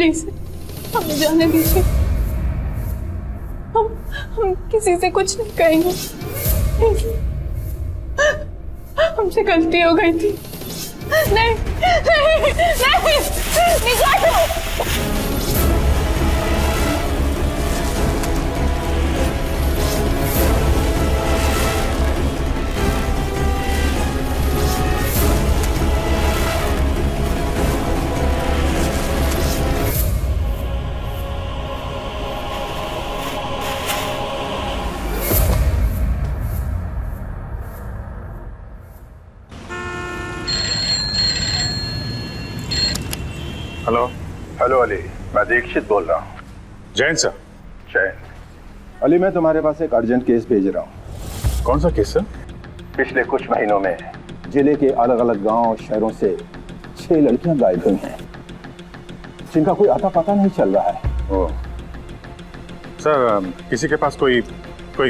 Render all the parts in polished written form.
Please हमें जाने दीजिए। हम किसी से कुछ नहीं कहेंगे। हमसे गलती हो गई थी। नहीं नहीं नहीं, निकालो। हेलो। हेलो अली, मैं दीक्षित बोल रहा हूँ। जैन सर। जैन। अली, मैं तुम्हारे पास एक अर्जेंट केस भेज रहा हूँ। कौन सा केस सर? पिछले कुछ महीनों में जिले के अलग अलग गांव और शहरों से 6 लड़कियां गायब हुई हैं, जिनका कोई अता पता नहीं चल रहा है। ओह सर, किसी के पास कोई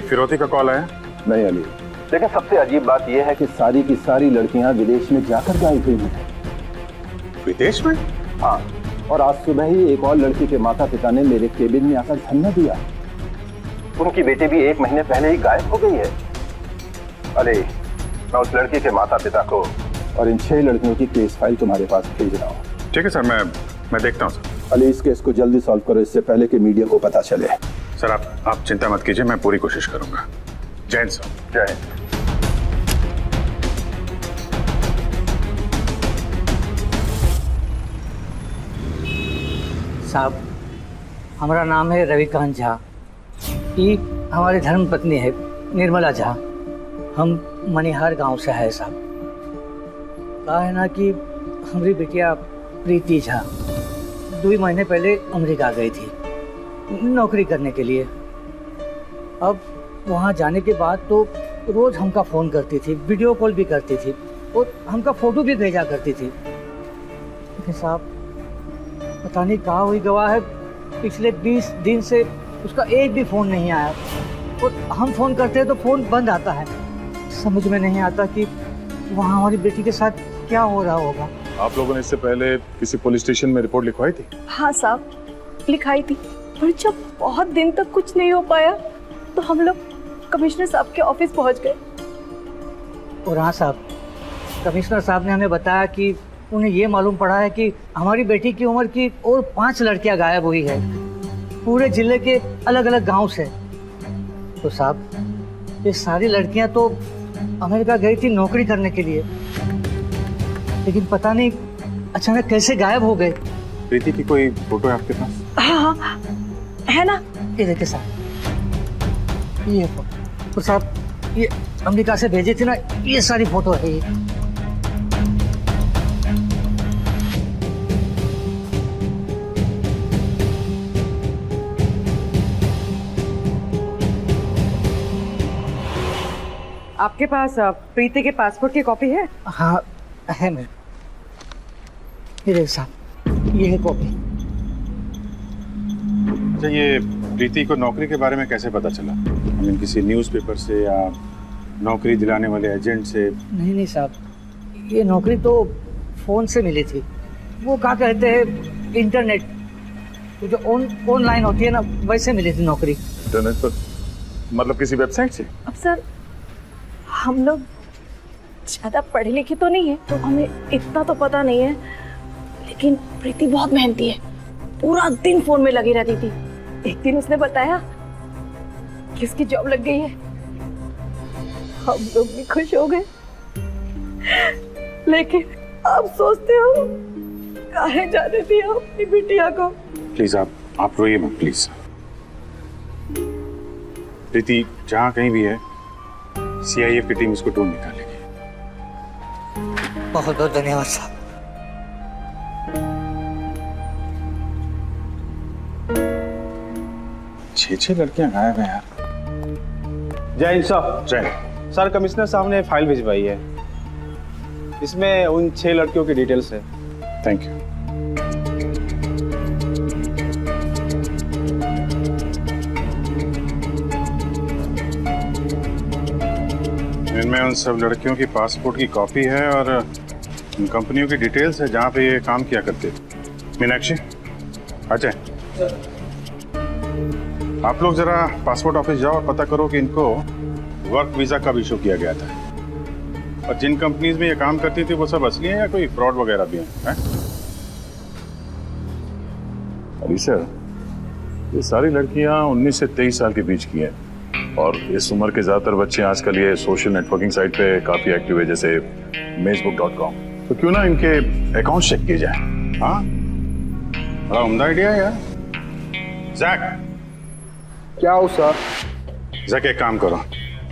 फिरौती का कॉल आया? नहीं अली, लेकिन सबसे अजीब बात यह है कि सारी की सारी लड़कियां विदेश में जाकर गायब हुई हैं। विदेश में? हाँ, और आज सुबह ही एक और लड़की के माता पिता ने मेरे केबिन में आकर धरना दिया। उनकी बेटी भी 1 महीने पहले ही गायब हो गई है। अली, मैं उस लड़की के माता पिता को और इन 6 लड़कियों की केस फाइल तुम्हारे पास भेज रहा हूँ। ठीक है सर, मैं देखता हूँ सर। अली, इस केस को जल्दी सॉल्व करो, इससे पहले कि मीडिया को पता चले। सर आप चिंता मत कीजिए, मैं पूरी कोशिश करूंगा। जैन सर। जय। साहब, हमारा नाम है रविकांत झा। ये हमारी धर्म पत्नी है निर्मला झा। हम मनिहार गांव से है साहब। कहा है ना कि हमारी बिटिया प्रीति झा 2 महीने पहले अमेरिका गई थी नौकरी करने के लिए। अब वहाँ जाने के बाद तो रोज हमका फ़ोन करती थी, वीडियो कॉल भी करती थी और हमका फ़ोटो भी भेजा करती थी। लेकिन साहब, पता नहीं कहाँ हुई गवाह है, पिछले 20 दिन से उसका एक भी फ़ोन नहीं आया और हम फ़ोन करते हैं तो फ़ोन बंद आता है। समझ में नहीं आता कि वहाँ हमारी बेटी के साथ क्या हो रहा होगा। आप लोगों ने इससे पहले किसी पुलिस स्टेशन में रिपोर्ट लिखवाई थी? हाँ साहब, लिखाई थी, पर जब बहुत दिन तक कुछ नहीं हो पाया तो हम लोग कमिश्नर साहब के ऑफिस पहुंच गए। और हाँ साहब, कमिश्नर साहब ने हमें बताया कि उन्हें ये मालूम पड़ा है कि हमारी बेटी की उम्र की और 5 लड़कियां गायब हुई है, पूरे जिले के अलग अलग गांव से। तो साहब, ये सारी लड़कियां तो अमेरिका गई थी नौकरी करने के लिए, लेकिन पता नहीं अचानक कैसे गायब हो गए। प्रीति की कोई फोटो है आपके पास? हाँ है ना, ये देखिए साहब, ये फोटो। तो साहब, ये अमेरिका से भेजी थी ना, ये सारी फोटो है ये। आपके पास प्रीति के पासपोर्ट की कॉपी है? हाँ है मेरे। ये देखिए साहब, ये है कॉपी। अच्छा, ये प्रीति को नौकरी के बारे में कैसे पता चला? I mean, किसी न्यूज़पेपर से या नौकरी दिलाने वाले एजेंट से? नहीं साहब, ये नौकरी तो फ़ोन से मिली थी। वो क्या कहते हैं, इंटरनेट, तो जो ऑनलाइन होती है ना, वैसे मिली थी नौकरी। इंटरनेट पर मतलब किसी वेबसाइट से? अब सर, हम लोग ज़्यादा पढ़े लिखे तो नहीं है, तो हमें इतना तो पता नहीं है, लेकिन प्रीति बहुत मेहनती है, पूरा दिन फोन में लगी रहती थी। एक दिन उसने बताया कि उसकी जॉब लग गई है। हम लोग भी खुश हो गए, लेकिन अब सोचते हो काहे जाने दिया अपनी बिटिया को। प्लीज आप रोइए मत प्लीज। प्रीति जहाँ कहीं भी है, सीआईएफ की टीम इसको ढूंढ निकालेगी। बहुत बहुत धन्यवाद साहब। छह लड़कियां गायब हैं यार। जय हिंद साहब। जय। सर, कमिश्नर साहब ने फाइल भिजवाई है, इसमें उन 6 लड़कियों की डिटेल्स है। Thank you. इनमें उन सब लड़कियों की पासपोर्ट की कॉपी है और उन कंपनियों की डिटेल्स है जहाँ पे ये काम किया करते थे। मीनाक्षी, अजय, आप लोग जरा पासपोर्ट ऑफिस जाओ और पता करो कि इनको वर्क वीजा कब इशू किया गया था, और जिन कंपनीज में ये काम करती थी वो सब असली हैं या कोई फ्रॉड वगैरह भी हैं? अली सर, ये सारी लड़कियां 19 से 23 साल के बीच की हैं, और इस उम्र के ज्यादातर बच्चे आजकल ये सोशल नेटवर्किंग साइट पे काफी एक्टिव है, जैसे मेजबुक.com। तो क्यों ना इनके अकाउंट चेक किए जाए? हाँ, बड़ा उम्दा आइडिया है यार। जैक, क्या हो सर? जैक एक काम करो,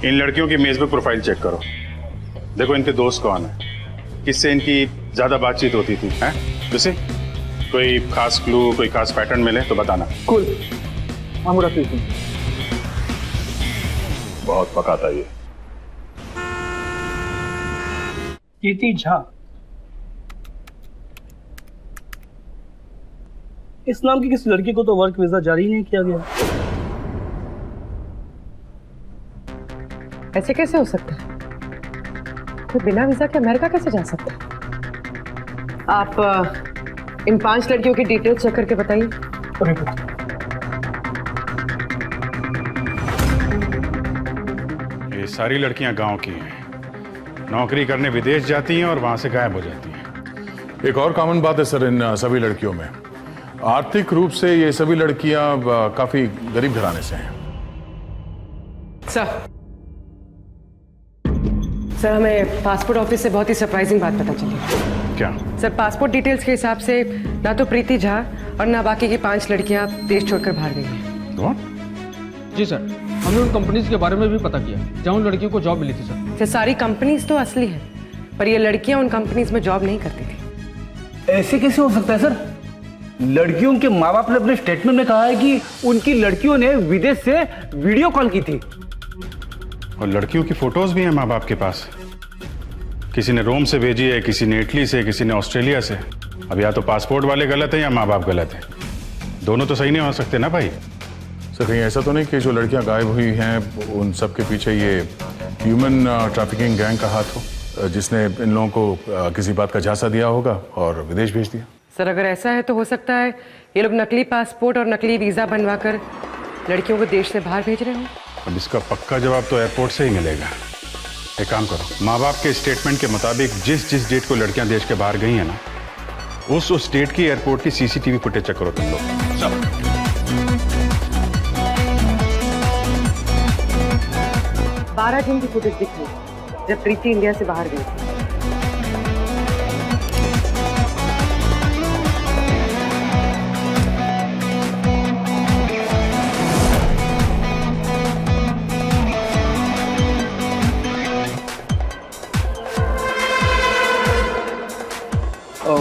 इन लड़कियों की फेसबुक प्रोफाइल चेक करो, देखो इनके दोस्त कौन है, किससे इनकी ज्यादा बातचीत होती थी, हैं? जैसे कोई खास क्लू, कोई खास पैटर्न मिले तो बताना। कुल बहुत पकाता ये। प्रीति झा, इस नाम की किसी लड़की को तो वर्क वीजा जारी नहीं किया गया। ऐसे कैसे हो सकता है? तो बिना वीजा के अमेरिका कैसे जा सकता है? आप इन 5 लड़कियों की डिटेल्स चेक करके बताइए। ये सारी लड़कियां गांव की हैं, नौकरी करने विदेश जाती हैं और वहां से गायब हो जाती हैं। एक और कॉमन बात है सर इन सभी लड़कियों में, आर्थिक रूप से ये सभी लड़कियां काफी गरीब घराने से हैं। सर, हमें पासपोर्ट ऑफिस से बहुत ही सरप्राइजिंग बात पता चली। क्या? सर, पासपोर्ट डिटेल्स के हिसाब से ना तो प्रीति झा और ना बाकी की 5 लड़कियां देश छोड़कर बाहर गई हैं। What? जी सर, हमने उन कंपनीज के बारे में भी पता किया जहां उन लड़कियों को जॉब मिली थी सर। सर, सारी कंपनीज तो असली हैं, पर ये लड़कियां उन कंपनीज में जॉब नहीं करती थी। ऐसे कैसे हो सकता है सर? लड़कियों के माँ बाप ने अपने स्टेटमेंट में कहा है कि उनकी लड़कियों ने विदेश से वीडियो कॉल की थी। और लड़कियों की फोटोज भी हैं माँ बाप के पास, किसी ने रोम से भेजी है, किसी ने इटली से, किसी ने ऑस्ट्रेलिया से। अब या तो पासपोर्ट वाले गलत हैं या माँ बाप गलत हैं, दोनों तो सही नहीं हो सकते ना भाई। सर कहीं ऐसा तो नहीं कि जो लड़कियां गायब हुई हैं उन सब के पीछे ये ह्यूमन ट्रैफिकिंग गैंग का हाथ हो, जिसने इन लोगों को किसी बात का झांसा दिया होगा और विदेश भेज दिया? सर, अगर ऐसा है तो हो सकता है ये लोग नकली पासपोर्ट और नकली वीजा बनवाकर लड़कियों को देश से बाहर भेज रहे हो। अब इसका पक्का जवाब तो एयरपोर्ट से ही मिलेगा। एक काम करो, माँ बाप के स्टेटमेंट के मुताबिक जिस डेट को लड़कियां देश के बाहर गई हैं ना, उस डेट की एयरपोर्ट की सीसीटीवी फुटेज चेक करो तुम लोग। चलो। 12 जून की फुटेज दिख रही है जब प्रीति इंडिया से बाहर गई थी।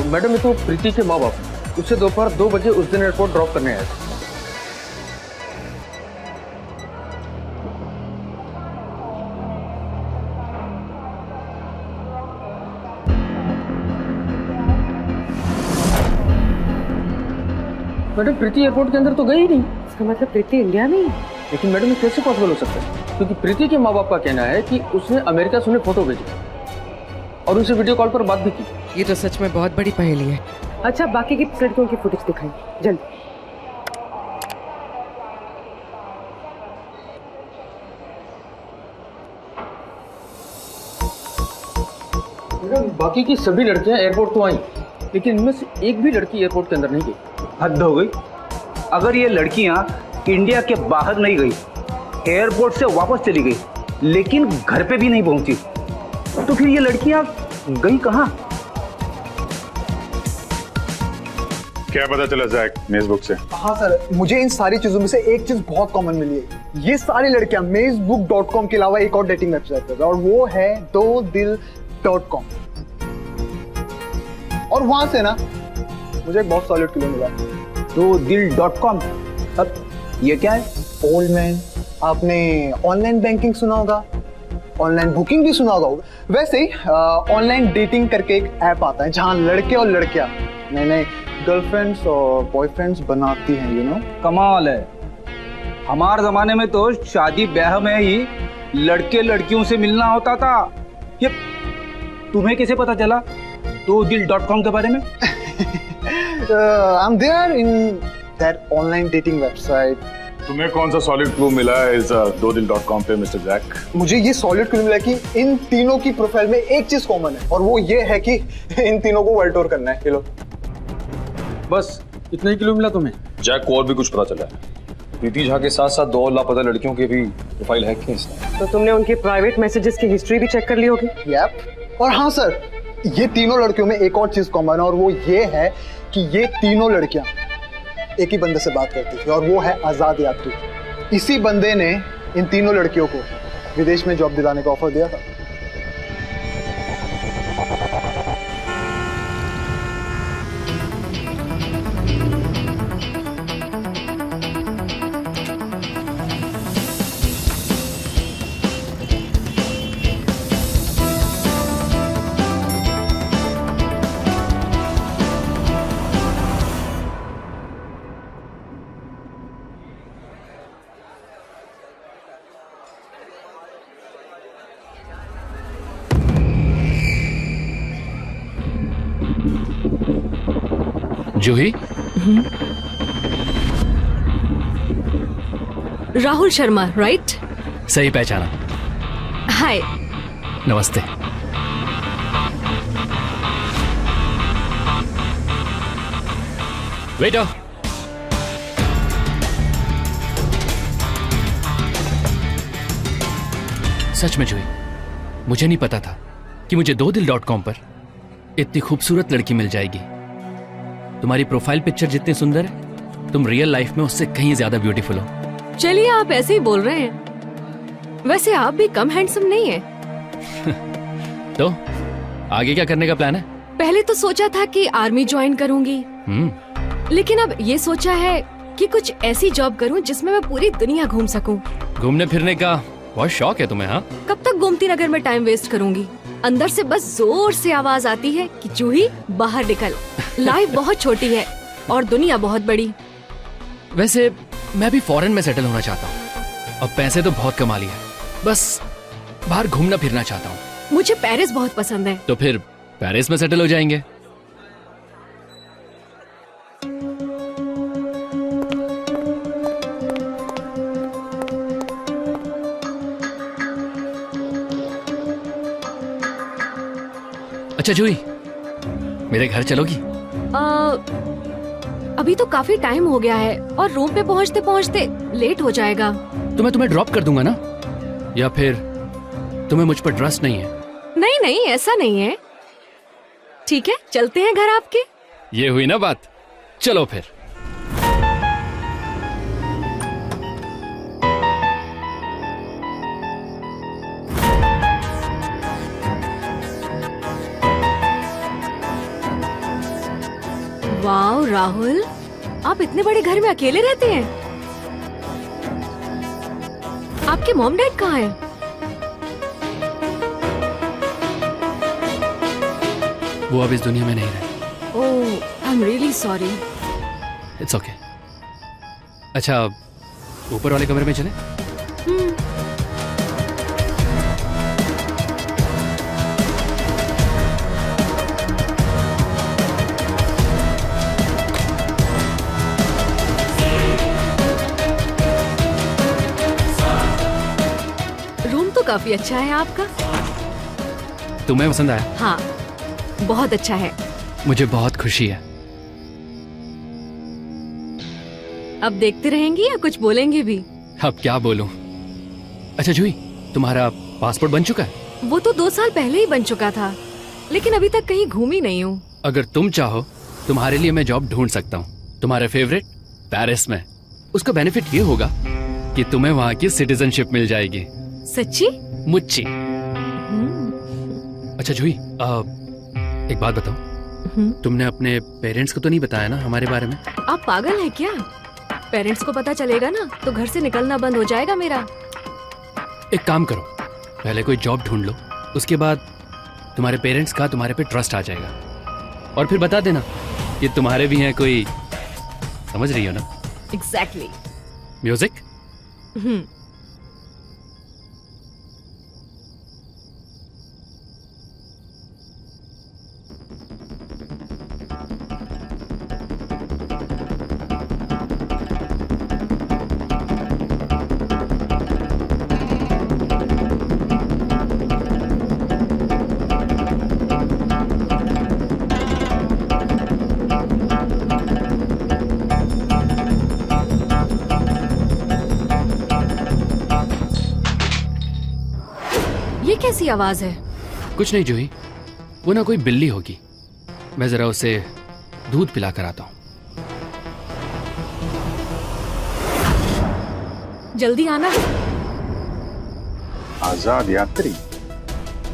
मैडम, ये तो प्रीति के माँ बाप उससे दोपहर 2 बजे उस दिन एयरपोर्ट ड्रॉप करने आए थे। मैडम, प्रीति एयरपोर्ट के अंदर तो गई ही नहीं। इसका मतलब प्रीति इंडिया में ही है। लेकिन मैडम, ये कैसे पॉसिबल हो सकता है? क्योंकि प्रीति के माँ बाप का कहना है कि उसने अमेरिका से उन्हें फोटो भेजी और उनसे वीडियो कॉल पर बात भी की। ये तो सच में बहुत बड़ी पहेली है। अच्छा, बाकी की लड़कियों की फुटेज दिखाई जल्दी। मैडम, बाकी की सभी लड़कियां एयरपोर्ट तो आई, लेकिन इनमें से एक भी लड़की एयरपोर्ट के अंदर नहीं गई। हद हो गई। अगर ये लड़कियां इंडिया के बाहर नहीं गई, एयरपोर्ट से वापस चली गई, लेकिन घर पे भी नहीं पहुंची, तो फिर ये लड़कियां गई कहां? क्या पता चला जैक फेसबुक से? हाँ सर, मुझे इन सारी चीजों में से एक चीज बहुत कॉमन मिली है। ये सारी लड़कियां मेजबुक.com के अलावा एक और डेटिंग वेबसाइट पर, और वो है dodil.com। और वहां से ना मुझे एक बहुत सॉलिड क्लू मिला। dodil.com, अब ये क्या है? ओल्ड मैन, आपने ऑनलाइन बैंकिंग सुना होगा, ऑनलाइन बुकिंग भी सुना होगा। वैसे ही ऑनलाइन डेटिंग करके एक ऐप आता है जहां लड़के और लड़कियां नए नए गर्लफ्रेंड्स और बॉयफ्रेंड्स बनाती हैं, यू नो। कमाल है। हमारे जमाने में तो शादी ब्याह में ही लड़के लड़कियों से मिलना होता था। ये तुम्हें कैसे पता चला dodil.com के बारे में? I'm there in that online dating website. तुम्हें कौन सा सॉलिड क्लू मिला है इस 2दिन.com पे मिस्टर जैक? मुझे ये सॉलिड क्लू मिला कि इन तीनों की प्रोफाइल में एक चीज कॉमन है, और वो ये है कि इन तीनों को वर्ल्ड टूर करना है। ये लो। बस इतना ही क्लू मिला तुम्हें? जैक को और भी कुछ पता चला है। प्रीति झा के साथ साथ 2 और लापता लड़कियों की भी प्रोफाइल हैक की इसने। तो तुमने उनके प्राइवेट मैसेजेस की हिस्ट्री भी चेक कर ली होगी? यप। और हाँ सर, ये तीनों लड़कियों में एक और चीज कॉमन है, और वो ये है कि ये तीनों लड़कियां एक ही बंदे से बात करती थी, और वो है आजाद यात्री। इसी बंदे ने इन तीनों लड़कियों को विदेश में जॉब दिलाने का ऑफर दिया था। जूही? राहुल शर्मा, राइट? सही पहचाना। हाय। नमस्ते। वेटर। सच में जूही, मुझे नहीं पता था कि मुझे 2दिल.com पर इतनी खूबसूरत लड़की मिल जाएगी। तुम्हारी प्रोफाइल पिक्चर जितनी सुंदर है, तुम रियल लाइफ में उससे कहीं ज्यादा ब्यूटीफुल हो। चलिए, आप ऐसे ही बोल रहे हैं। वैसे आप भी कम हैंडसम नहीं है। तो आगे क्या करने का प्लान है? पहले तो सोचा था कि आर्मी ज्वाइन करूंगी, लेकिन अब ये सोचा है कि कुछ ऐसी जॉब करूं जिसमें मैं पूरी दुनिया घूम सकूं। घूमने फिरने का बहुत शौक है तुम्हें? हाँ। कब तक गोमती नगर में टाइम वेस्ट करूंगी? अंदर से बस जोर से आवाज आती है कि जूही बाहर निकल। लाइफ बहुत छोटी है और दुनिया बहुत बड़ी। वैसे मैं भी फॉरेन में सेटल होना चाहता हूँ। अब पैसे तो बहुत कमा लिए, बस बाहर घूमना फिरना चाहता हूँ। मुझे पेरिस बहुत पसंद है। तो फिर पेरिस में सेटल हो जाएंगे। अच्छा जूही, मेरे घर चलोगी? अभी तो काफी टाइम हो गया है और रूम पे पहुंचते पहुंचते लेट हो जाएगा। तो मैं तुम्हें ड्रॉप कर दूंगा ना? या फिर तुम्हें मुझ पर ट्रस्ट नहीं है? नहीं नहीं, ऐसा नहीं है। ठीक है, चलते हैं घर आपके। ये हुई ना बात। चलो फिर। वाह राहुल, आप इतने बड़े घर में अकेले रहते हैं। आपके मॉम डैड कहाँ हैं? वो अब इस दुनिया में नहीं रहे। Oh, I am really sorry. It's okay. अच्छा, ऊपर वाले कमरे में चले? काफी अच्छा है आपका। तुम्हें पसंद आया? हाँ, बहुत अच्छा है। मुझे बहुत खुशी है। अब देखते रहेंगी या कुछ बोलेंगे भी? अब क्या बोलूं? अच्छा जूही, तुम्हारा पासपोर्ट बन चुका है? वो तो 2 साल पहले ही बन चुका था, लेकिन अभी तक कहीं घूमी नहीं हूँ। अगर तुम चाहो, तुम्हारे लिए मैं जॉब ढूंढ सकता हूँ, तुम्हारे फेवरेट पेरिस में। उसका बेनिफिट ये होगा कि तुम्हें वहाँ की सिटीजनशिप मिल जाएगी। सच्ची? मुच्ची। अच्छा जूही, एक बात बताओ, तुमने अपने पेरेंट्स को तो नहीं बताया ना हमारे बारे में? आप पागल हैं क्या? पेरेंट्स को पता चलेगा ना तो घर से निकलना बंद हो जाएगा मेरा। एक काम करो, पहले कोई जॉब ढूंढ लो, उसके बाद तुम्हारे पेरेंट्स का तुम्हारे पे ट्रस्ट आ जाएगा, और फिर बता देना कि तुम्हारे भी हैं कोई। समझ रही हो ना? एग्जैक्टली। म्यूजिक? ये कैसी आवाज है? कुछ नहीं जूही, वो ना कोई बिल्ली होगी। मैं जरा उसे दूध पिला कर आता हूँ। जल्दी आना। आजाद यात्री,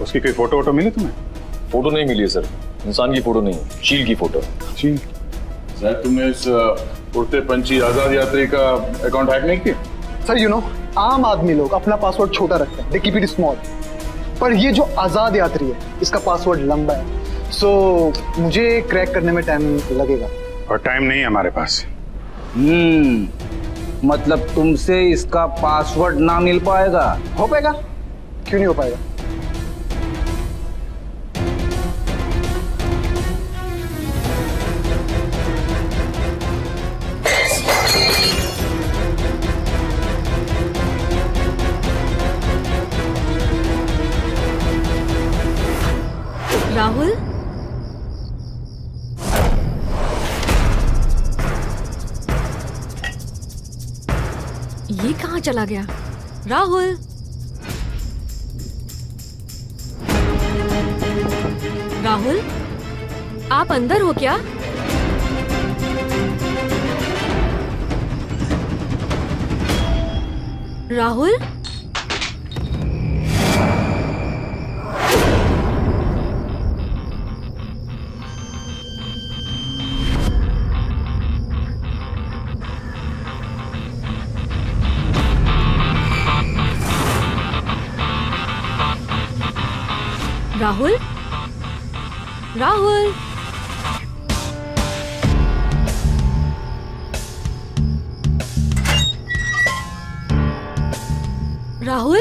उसकी कोई फोटो वोटो मिली तुम्हें? फोटो नहीं मिली है सर, इंसान की फोटो नहीं, चील की फोटो। चील? सर तुमने इस उड़ते पंछी आजाद यात्री का अकाउंट हैक नहीं किया? सर यू नो, आम आदमी लोग अपना पासवर्ड छोटा रखते हैं, दे कीप इट स्मॉल। पर ये जो आजाद यात्री है, इसका पासवर्ड लंबा है, सो मुझे क्रैक करने में टाइम लगेगा। और टाइम नहीं है हमारे पास। मतलब तुमसे इसका पासवर्ड ना मिल पाएगा? हो पाएगा, क्यों नहीं हो पाएगा? राहुल, ये कहाँ चला गया? राहुल, राहुल, आप अंदर हो क्या? राहुल, राहुल, राहुल, राहुल,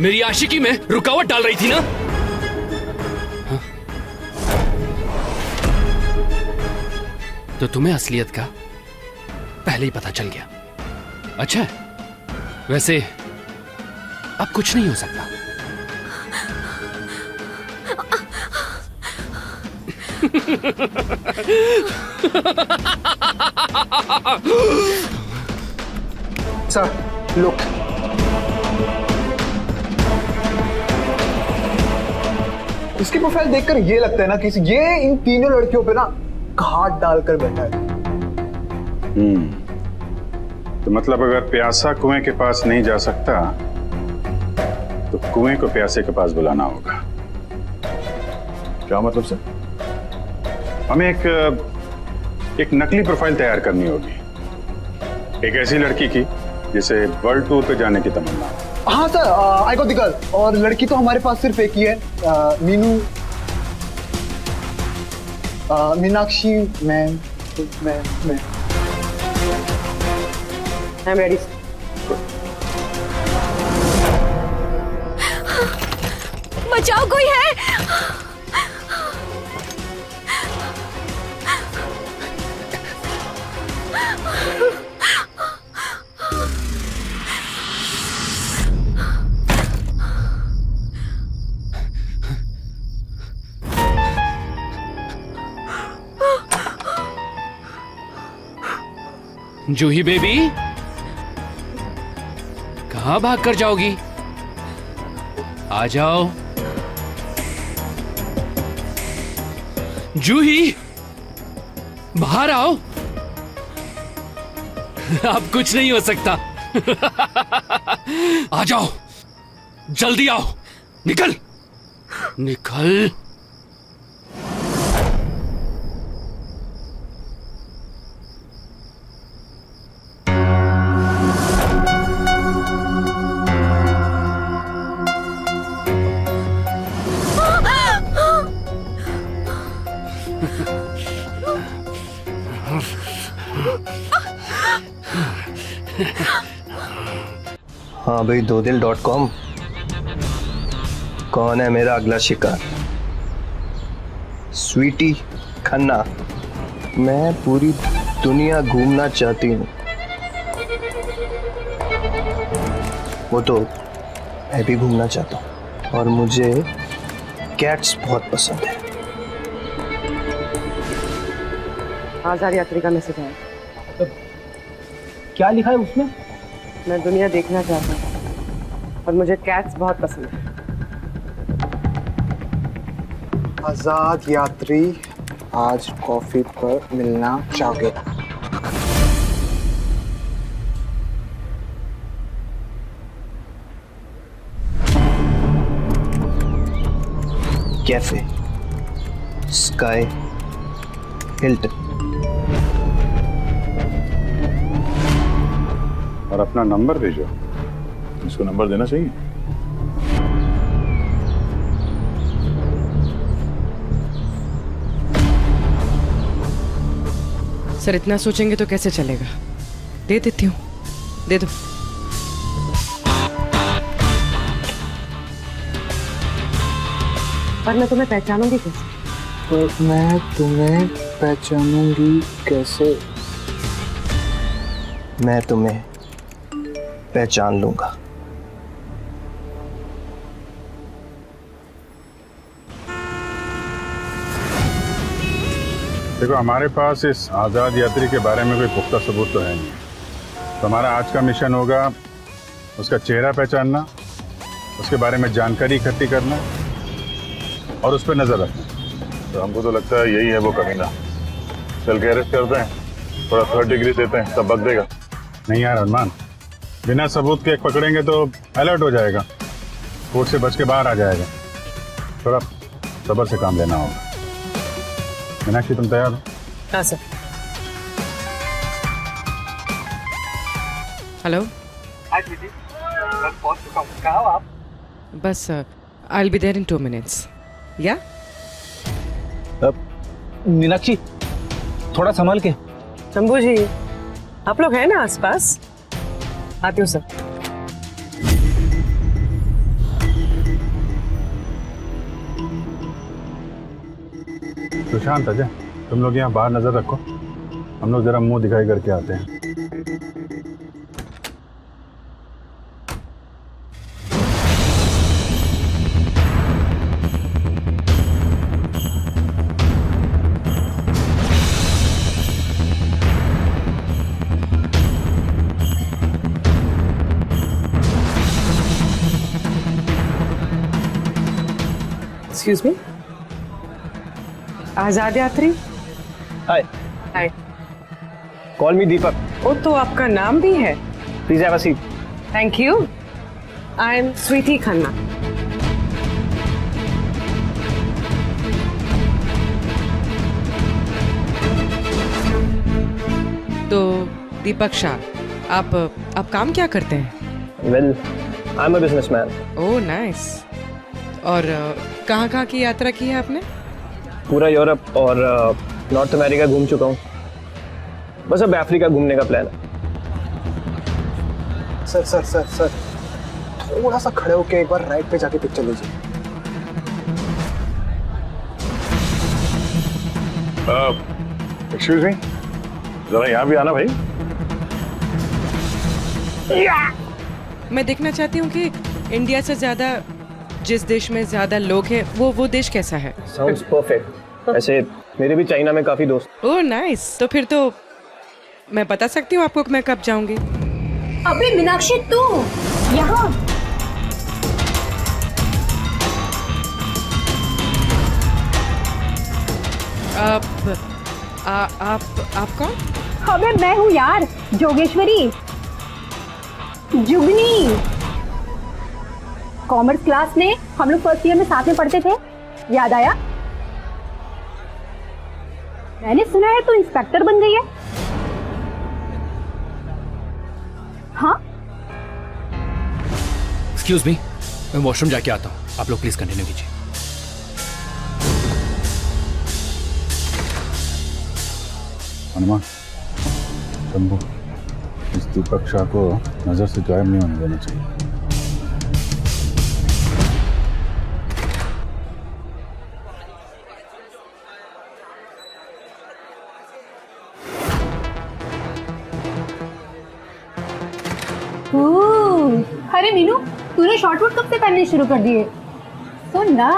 मेरी आशिकी में रुकावट डाल रही थी ना? हाँ? तो तुम्हें असलियत का पहले ही पता चल गया। अच्छा, वैसे अब कुछ नहीं हो सकता। सर लुक, इसकी प्रोफाइल देखकर ये लगता है ना कि ये इन तीनों लड़कियों पे ना घाट डालकर बैठा है। तो मतलब अगर प्यासा कुएं के पास नहीं जा सकता तो कुएं को प्यासे के पास बुलाना होगा। क्या मतलब सर? हमें एक नकली प्रोफाइल तैयार करनी होगी, एक ऐसी लड़की की जिसे वर्ल्ड टूर पे जाने की तमन्ना हो। हाँ sir, I got the girl. और लड़की तो हमारे पास सिर्फ एक ही है, Meenu, Meenakshi ma'am. I am ready. बचाओ, कोई है? जूही बेबी, कहां भाग कर जाओगी? आ जाओ जूही, बाहर आओ। अब कुछ नहीं हो सकता। आ जाओ, जल्दी आओ, निकल निकल। हाँ भाई, dodil.com। कौन है मेरा अगला शिकार? स्वीटी खन्ना। मैं पूरी दुनिया घूमना चाहती हूँ, वो तो मैं भी घूमना चाहता हूँ और मुझे कैट्स बहुत पसंद है। आजाद यात्री का मैसेज है। क्या लिखा है उसमें? मैं दुनिया देखना चाहता हूँ और मुझे कैट्स बहुत पसंद है। आजाद यात्री आज कॉफी पर मिलना चाहोगे? Cafe sky Hilton. और अपना नंबर भेजो। इसको नंबर देना चाहिए। सर इतना सोचेंगे तो कैसे चलेगा? दे देती हूँ, दे दो। पर मैं तुम्हें पहचानूंगी कैसे? तो मैं तुम्हें पहचानूंगी कैसे? मैं तुम्हें पहचान लूंगा। देखो, हमारे पास इस आज़ाद यात्री के बारे में कोई पुख्ता सबूत तो है नहीं, तो हमारा आज का मिशन होगा उसका चेहरा पहचानना, उसके बारे में जानकारी इकट्ठी करना और उस पर नजर रखना। तो हमको तो लगता है यही है वो कमीना। चल के अरेस्ट करते हैं, थोड़ा 3rd डिग्री देते हैं, तब बक देगा। नहीं यार अरमान, बिना सबूत के पकड़ेंगे तो अलर्ट हो जाएगा, कोर्ट से बच के बाहर आ जाएगा। थोड़ा सब्र से काम लेना होगा। मीनाक्षी तुम तैयार हो? हाँ सर। हेलो। हाय दीदी, बस पहुंच चुका हूँ। कहाँ हो आप? बस I will be there in 2 minutes. या मीनाक्षी, थोड़ा संभाल के। शंभू जी, आप लोग हैं ना आसपास? आती हूँ सर। सुशांत, अजय, तुम लोग यहाँ बाहर नजर रखो, हम लोग जरा मुंह दिखाई करके आते हैं। एक्सक्यूज मी, आजाद यात्री। हाय। हाय। कॉल मी दीपक। ओ, तो आपका नाम भी है? Please have a seat. Thank you. I am Sweety Khanna. तो दीपक शाह, आप काम क्या करते हैं? Well, I am a businessman. Oh nice. और कहाँ की यात्रा की है आपने? पूरा यूरोप और नॉर्थ अमेरिका घूम चुका हूँ। बस अब अफ्रीका घूमने का प्लान है। सर सर सर सर, थोड़ा सा खड़े होके एक बार राइट पे जाके पिक्चर लीजिए। एक्सक्यूज मी, जरा यहाँ भी आना भाई। मैं देखना चाहती हूँ कि इंडिया से ज्यादा जिस देश में ज्यादा लोग हैं वो देश कैसा है। Sounds perfect. ऐसे मेरे भी चाइना में काफी दोस्त। Oh nice. तो फिर तो मैं बता सकती हूँ आपको कि मैं कब जाऊंगी। अबे मीनाक्षी, तू यहाँ? आप कौन? अबे मैं हूँ यार, जोगेश्वरी, जुगनी। कॉमर्स क्लास में हम लोग फर्स्ट ईयर में साथ में पढ़ते थे, याद आया? मैंने सुना है तू इंस्पेक्टर बन गई है। हाँ? एक्सक्यूज मी, मैं वॉशरूम जाके आता हूँ, आप लोग प्लीज कंटिन्यू कीजिए। हनुमान, शंभू, इस दीपक शाह को नजर से गायब नहीं होने देना चाहिए। अरे मीनू, तूने शॉर्टकट कब से पहनने शुरू कर दिए? सुन ना,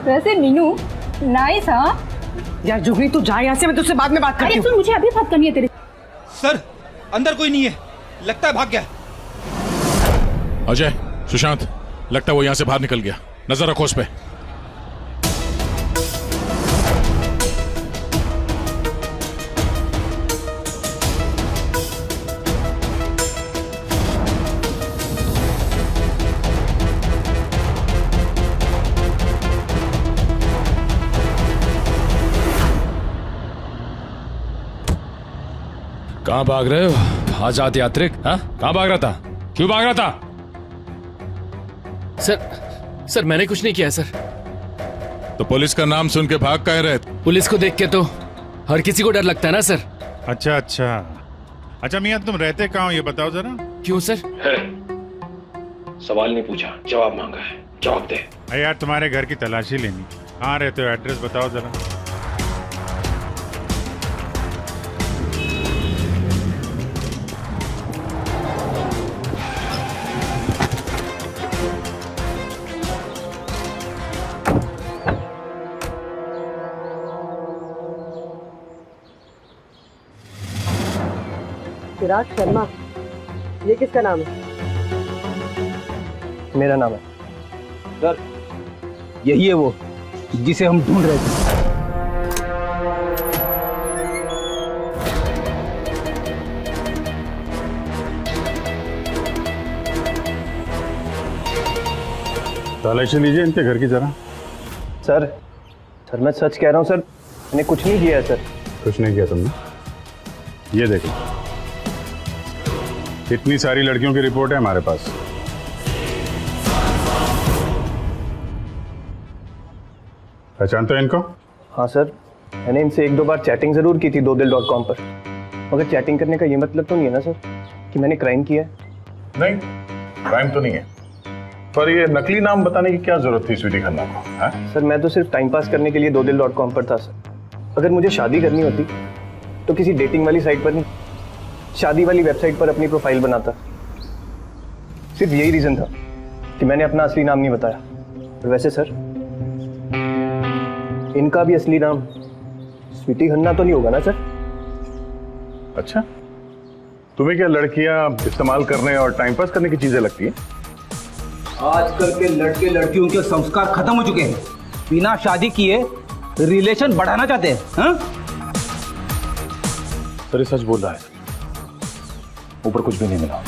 वैसे मीनू नाइस। हाँ यार जुगनी तू जा यहाँ से, मैं तुझसे बाद में बात करती हूँ। अरे सुन, मुझे अभी बात करनी है तेरे। सर अंदर कोई नहीं है, लगता है भाग गया। अजय, सुशांत, लगता है वो यहाँ से बाहर निकल गया, नजर रखो उस पे। कहाँ भाग रहे हो आजाद यात्रिक? हाँ, कहाँ भाग रहा था? क्यों भाग रहा था? सर मैंने कुछ नहीं किया सर। तो पुलिस का नाम सुन के भाग कह रहे? पुलिस को देख के तो हर किसी को डर लगता है ना सर। अच्छा मियां, तुम रहते कहाँ हो ये बताओ जरा। क्यों सर? सवाल नहीं पूछा, जवाब मांगा है, जवाब दे। अरे यार, तुम्हारे घर की तलाशी लेनी। कहाँ रहते हो, एड्रेस बताओ जरा। चिराग शर्मा, ये किसका नाम है? मेरा नाम है सर। यही है वो जिसे हम ढूंढ रहे थे। तलाशी लीजिए इनके घर की जरा। सर मैं सच कह रहा हूँ सर, मैंने कुछ नहीं किया है सर। कुछ नहीं किया तुमने? ये देखो, इतनी सारी लड़कियों की रिपोर्ट है हमारे पास। पहचानते हो इनको? हाँ सर, मैंने इनसे 1-2 बार चैटिंग जरूर की थी dodil.com पर, मगर चैटिंग करने का ये मतलब तो नहीं है ना सर कि मैंने क्राइम किया है? नहीं, क्राइम तो नहीं है, पर ये नकली नाम बताने की क्या जरूरत थी स्वीटी खन्ना को? हाँ? सर मैं तो सिर्फ टाइम पास करने के लिए dodil.com पर था सर। अगर मुझे शादी करनी होती तो किसी डेटिंग वाली साइट पर नहीं, शादी वाली वेबसाइट पर अपनी प्रोफाइल बनाता। सिर्फ यही रीजन था कि मैंने अपना असली नाम नहीं बताया। और वैसे सर, इनका भी असली नाम स्वीटी खन्ना तो नहीं होगा ना सर? अच्छा, तुम्हें क्या लड़कियां इस्तेमाल करने और टाइम पास करने की चीजें लगती हैं? आजकल के लड़के लड़कियों के संस्कार खत्म हो चुके हैं। बिना शादी किए रिलेशन बढ़ाना चाहते हैं। हाँ? सर ये सच बोल रहा है, ऊपर कुछ भी नहीं मिला।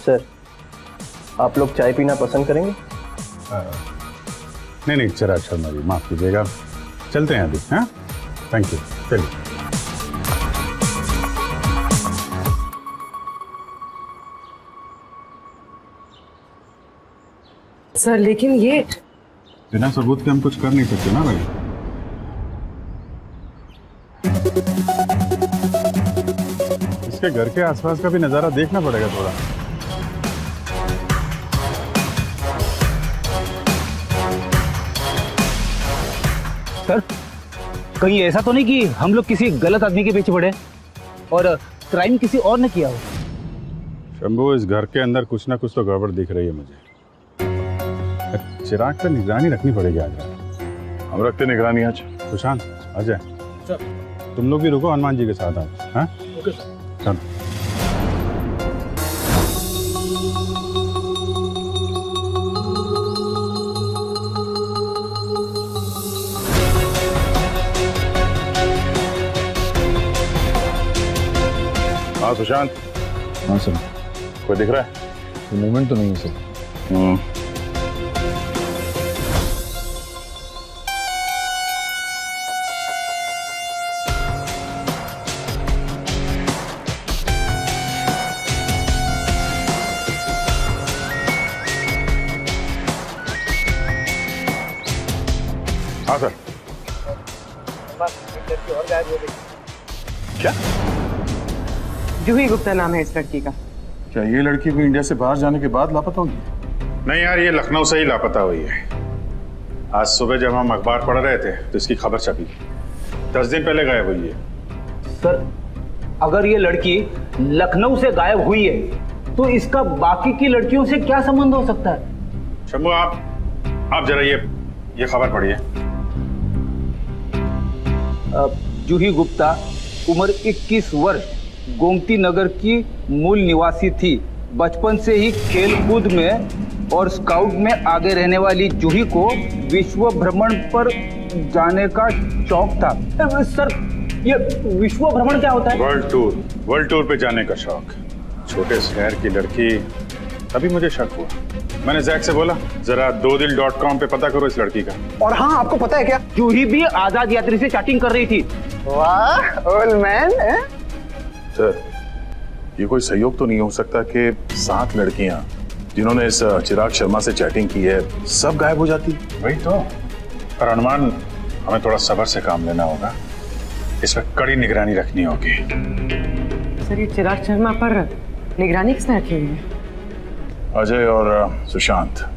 सर आप लोग चाय पीना पसंद करेंगे? नहीं चिराग शर्मा जी, माफ कीजिएगा, चलते हैं अभी। हाँ, थैंक यू, चलिए। सर लेकिन ये बिना सबूत के हम कुछ कर नहीं सकते ना भाई। इसके घर के आसपास का भी नजारा देखना पड़ेगा थोड़ा। सर कहीं ऐसा तो नहीं कि हम लोग किसी गलत आदमी के पीछे पड़े और क्राइम किसी और ने किया हो? शंभू, इस घर के अंदर कुछ ना कुछ तो गड़बड़ दिख रही है मुझे। चिराग पे निगरानी रखनी पड़ेगी आज। हम रखते निगरानी आज। सुशांत, अजय, तुम लोग भी रुको हनुमान जी के साथ आज। हाँ? Okay sir. चलो। हाँ सुशांत। हाँ सर। कोई दिख रहा है? मूवमेंट तो नहीं है सर। हाँ सर। और गायब हो गई। क्या? जूही गुप्ता नाम है इस लड़की का। क्या ये लड़की भी इंडिया से बाहर जाने के बाद लापता हुई? नहीं यार, ये लखनऊ से ही लापता हुई है। आज सुबह जब हम अखबार पढ़ रहे थे तो इसकी खबर छपी। 10 दिन पहले गायब हुई है। सर, अगर ये लड़की लखनऊ से गायब हुई है तो इसका बाकी की लड़कियों से क्या संबंध हो सकता है? शंभू, आप जरा ये खबर पढ़िए। जूही गुप्ता, उम्र 21 वर्ष, गोमती नगर की मूल निवासी थी। बचपन से ही खेल कूद में और स्काउट में आगे रहने वाली जूही को विश्व भ्रमण पर जाने का शौक था। सर, ये विश्व भ्रमण क्या होता है? वर्ल्ड टूर पे जाने का शौक। छोटे शहर की लड़की, तभी मुझे शक हुआ। मैंने जैक से बोला जरा dodil.com पे पता करो इस लड़की का। और हाँ, आपको पता है क्या, जूही भी आजाद यात्री से चैटिंग कर रही थी। वाह ओल्ड मैन। सर, ये कोई सहयोग तो नहीं हो सकता कि 7 लड़कियां जिन्होंने इस चिराग शर्मा से चैटिंग की है सब गायब हो जाती? वही तो। पर अनुमान, हमें थोड़ा सब्र से काम लेना होगा। इस पर कड़ी निगरानी रखनी होगी। सर, ये चिराग शर्मा पर निगरानी किसने रखी हुई है? अजय और सुशांत।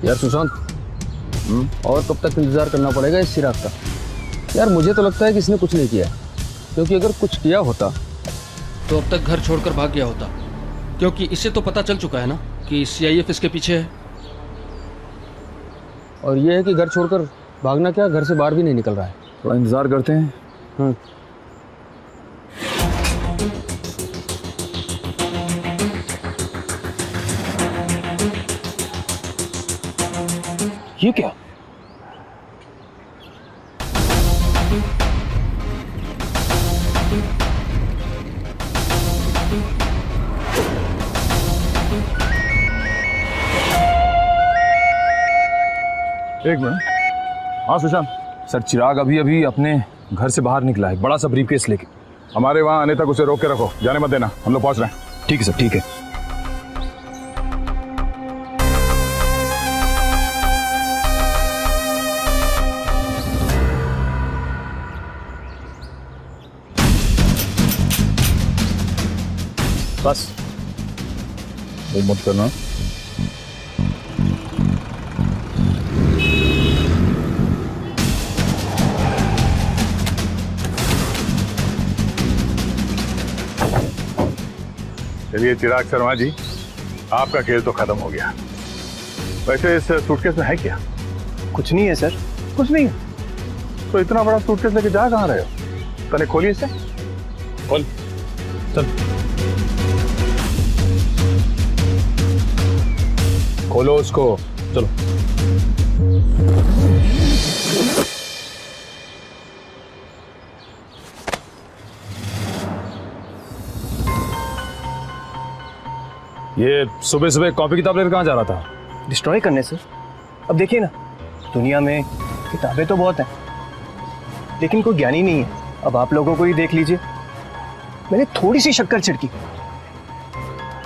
यार सुशांत, और कब तक इंतजार करना पड़ेगा इस चिराग का? यार मुझे तो लगता है कि इसने कुछ नहीं किया, क्योंकि अगर कुछ किया होता तो अब तक घर छोड़कर भाग गया होता, क्योंकि इसे तो पता चल चुका है ना कि CIF इसके पीछे है। और ये है कि घर छोड़कर भागना क्या, घर से बाहर भी नहीं निकल रहा है। थोड़ा इंतजार करते हैं। ये क्या? एक मिनट। हाँ सुशांत। सर, चिराग अभी अभी अपने घर से बाहर निकला है, बड़ा सा ब्रीफकेस लेके। हमारे वहां आने तक उसे रोक के रखो, जाने मत देना, हम लोग पहुंच रहे हैं। ठीक है सर, ठीक है। बस वो मत करना। चलिए चिराग शर्मा जी, आपका खेल तो खत्म हो गया। वैसे इस सूटकेस में है क्या? कुछ नहीं है सर, कुछ नहीं है। तो इतना बड़ा सूटकेस लेके जा कहाँ रहे हो? तने खोलिए इसे, खोल। चल खोलो उसको, चलो। ये सुबह सुबह कॉपी किताब लेकर कहाँ जा रहा था? डिस्ट्रॉय करने सर। अब देखिए ना, दुनिया में किताबें तो बहुत हैं, लेकिन कोई ज्ञानी नहीं है। अब आप लोगों को ही देख लीजिए, मैंने थोड़ी सी शक्कर छिड़की,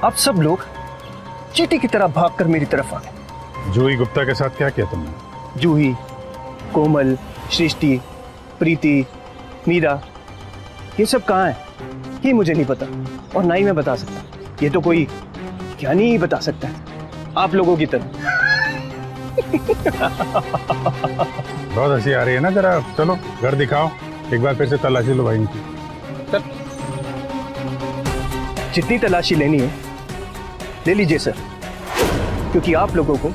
आप सब लोग चींटी की तरह भागकर मेरी तरफ आ गए। जूही गुप्ता के साथ क्या किया तुमने? जूही, कोमल, सृष्टि, प्रीति, मीरा, ये सब कहाँ है ये मुझे नहीं पता, और ना ही मैं बता सकता। ये तो कोई ज्ञानी ही बता सकता है, आप लोगों की तरह। बहुत हंसी आ रही है ना, जरा चलो घर दिखाओ, एक बार फिर से तलाशी लो भाई इनकी। जितनी तलाशी लेनी है ले लीजिए सर, क्योंकि आप लोगों को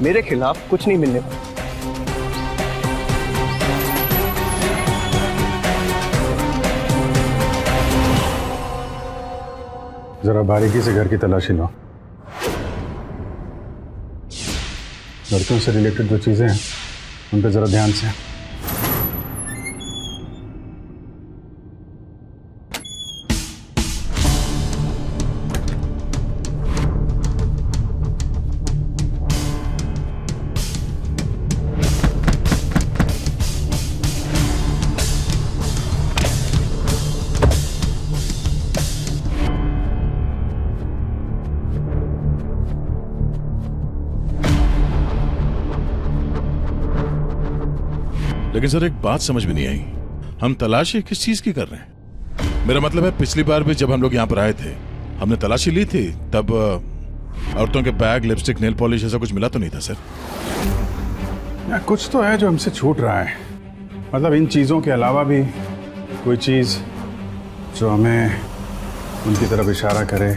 मेरे खिलाफ कुछ नहीं मिलने वाला। जरा बारीकी से घर की तलाशी लो। लड़कियों से रिलेटेड जो चीजें हैं उन पर जरा ध्यान से। लेकिन सर एक बात समझ में नहीं आई, हम तलाशी किस चीज की कर रहे हैं? मेरा मतलब है पिछली बार भी जब हम लोग यहाँ पर आए थे हमने तलाशी ली थी, तब औरतों के बैग, लिपस्टिक, नेल पॉलिश ऐसा कुछ मिला तो नहीं था सर? या कुछ तो है जो हमसे छूट रहा है। मतलब इन चीज़ों के अलावा भी कोई चीज़ जो हमें उनकी तरफ इशारा करे।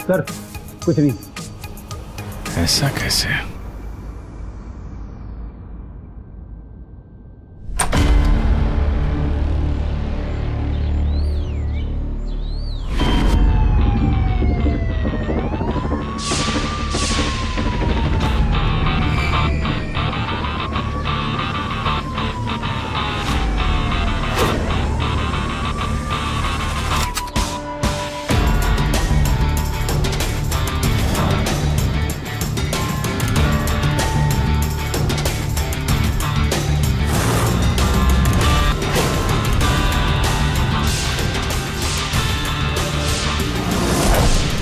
सर कुछ नहीं। ऐसा कैसे?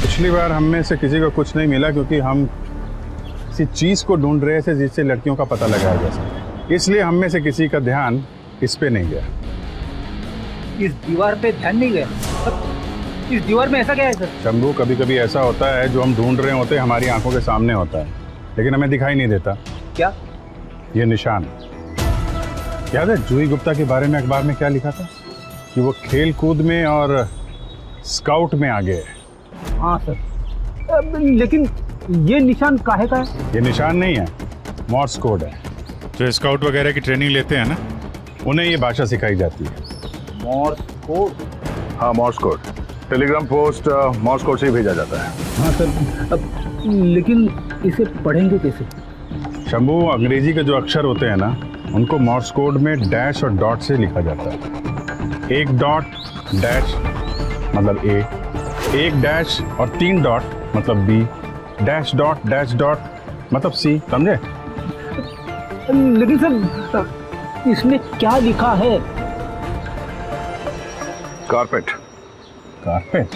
पिछली बार हम में से किसी को कुछ नहीं मिला क्योंकि हम किसी चीज को ढूंढ रहे थे जिससे लड़कियों का पता लगाया जा सके, इसलिए हम में से किसी का ध्यान इस पे नहीं गया। इस दीवार पे ध्यान नहीं गया? इस दीवार में ऐसा क्या है सर? शंभू, कभी कभी ऐसा होता है जो हम ढूंढ रहे होते हैं हमारी आंखों के सामने होता है लेकिन हमें दिखाई नहीं देता। क्या? ये निशान। याद है जूही गुप्ता के बारे में अखबार में क्या लिखा था कि वो खेल कूद में और स्काउट में आगे है। हाँ सर, लेकिन ये निशान काहे का है? ये निशान नहीं है, मॉर्स कोड है। जो स्काउट वगैरह की ट्रेनिंग लेते हैं ना, उन्हें ये भाषा सिखाई जाती है। Morse code? हाँ, Morse code. Telegram post Morse code से ही भेजा जाता है। हाँ सर, लेकिन इसे पढ़ेंगे कैसे? शंभू, अंग्रेजी के जो अक्षर होते हैं ना, उनको मॉर्स कोड में डैश और डॉट से लिखा जाता है। एक डॉट डैश मतलब ए, एक डैश और 3 डॉट मतलब बी, डैश डॉट मतलब सी। समझे? लेकिन सर इसमें क्या लिखा है? कारपेट। कारपेट?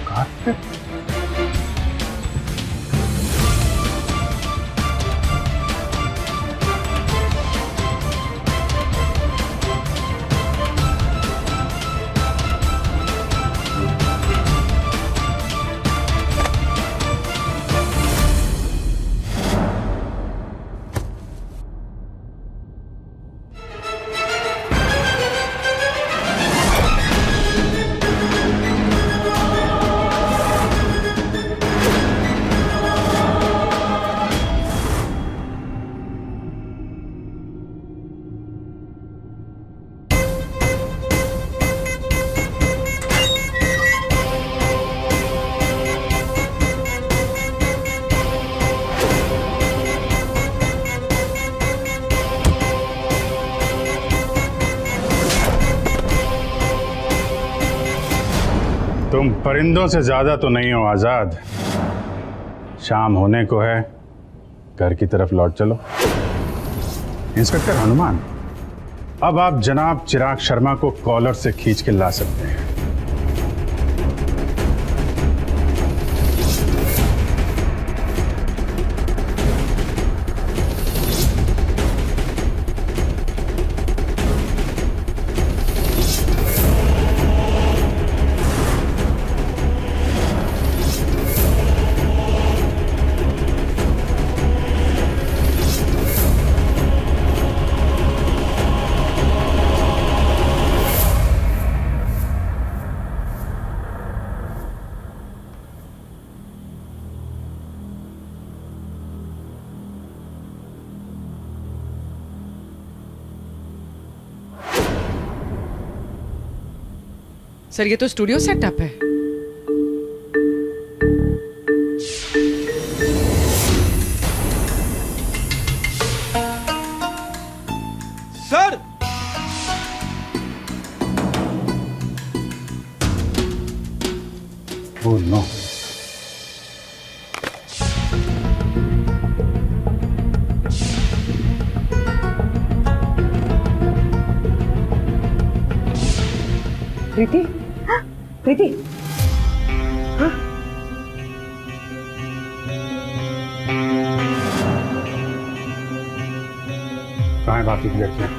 कारपेट? तुम परिंदों से ज्यादा तो नहीं हो आजाद। शाम होने को है, घर की तरफ लौट चलो। इंस्पेक्टर हनुमान, अब आप जनाब चिराग शर्मा को कॉलर से खींच के ला सकते हैं। सर ये तो स्टूडियो सेटअप है। Sir oh no. Preeti, Preeti, हाँ? कहाँ है बाकी की लड़कियाँ?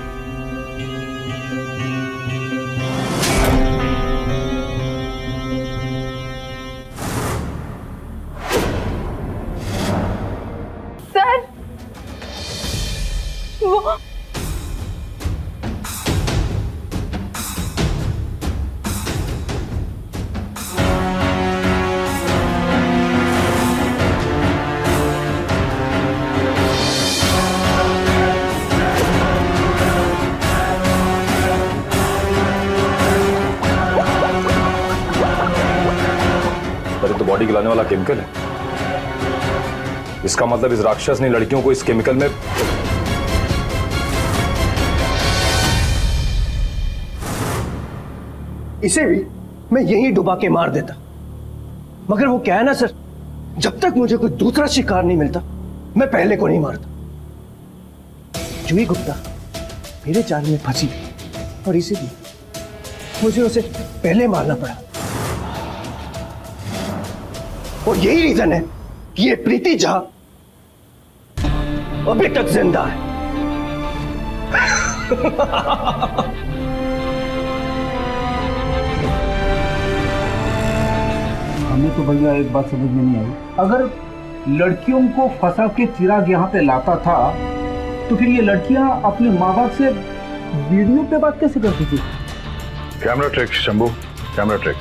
सर, वो अरे तो बॉडी गिलाने वाला केमिकल है। इसका मतलब इस राक्षस ने लड़कियों को इस केमिकल में इसे भी मैं यहीं डुबा के मार देता, मगर वो क्या है ना सर, जब तक मुझे कोई दूसरा शिकार नहीं मिलता मैं पहले को नहीं मारता। जूही गुप्ता मेरे जाल में फंसी और इसीलिए मुझे उसे पहले मारना पड़ा। और यही रीजन है कि ये प्रीति झा अभी तक जिंदा है। हमें तो भैया एक बात समझ में नहीं आई, अगर लड़कियों को फंसा के चिराग यहाँ पे लाता था तो फिर ये लड़कियां अपने माँ बाप से वीडियो पे बात कैसे करती थी? Camera trick Shambhu, camera trick.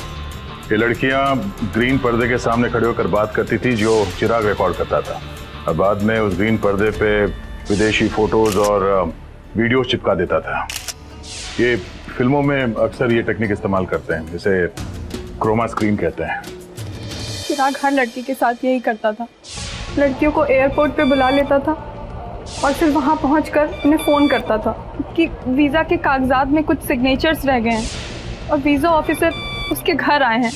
ये लड़कियां ग्रीन पर्दे के सामने खड़े होकर बात करती थी जो चिराग रिकॉर्ड करता था, और बाद में उस ग्रीन पर्दे पे विदेशी फोटोज और वीडियो चिपका देता था। ये फिल्मों में अक्सर ये टेक्निक इस्तेमाल करते हैं, जिसे क्रोमा स्क्रीन कहते हैं। चिराग हर लड़की के साथ यही करता था, लड़कियों को एयरपोर्ट पे बुला लेता था और फिर वहाँ पहुँचकर उन्हें फ़ोन करता था कि वीज़ा के कागजात में कुछ सिग्नेचर्स रह गए हैं और वीज़ा ऑफिसर उसके घर आए हैं।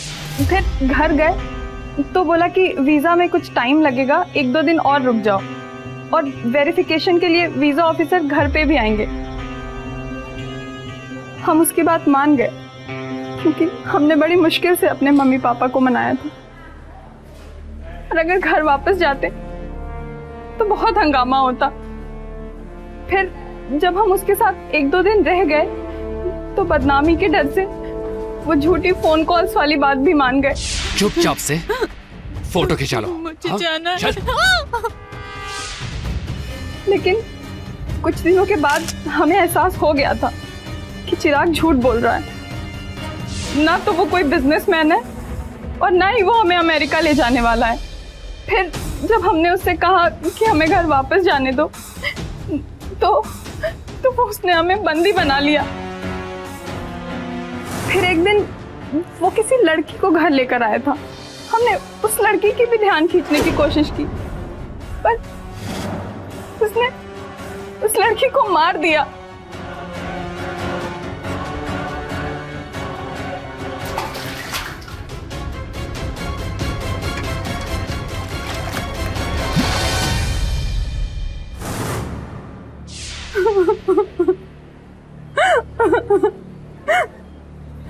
फिर घर गए तो बोला कि वीज़ा में कुछ टाइम लगेगा, 1-2 दिन और रुक जाओ और वेरिफिकेशन के लिए वीज़ा ऑफिसर घर पे भी आएंगे। हम उसकी बात मान गए क्योंकि हमने बड़ी मुश्किल से अपने मम्मी पापा को मनाया था, और अगर घर वापस जाते तो बहुत हंगामा होता। फिर जब हम उसके साथ 1-2 दिन रह गए तो बदनामी के डर से वो झूठी फोन कॉल्स वाली बात भी मान गए। चुपचाप से फोटो खिंचा लो। मुझे जाना है। लेकिन कुछ दिनों के बाद हमें एहसास हो गया था कि चिराग झूठ बोल रहा है। ना तो वो कोई बिजनेसमैन है और ना ही वो हमें अमेरिका ले जाने वाला है। फिर जब हमने उससे कहा कि हमें घर वापस जाने दो तो वो उसने हमें बंदी बना लिया। फिर एक दिन वो किसी लड़की को घर लेकर आया था। हमने उस लड़की की भी ध्यान खींचने की कोशिश की, पर उसने उस लड़की को मार दिया।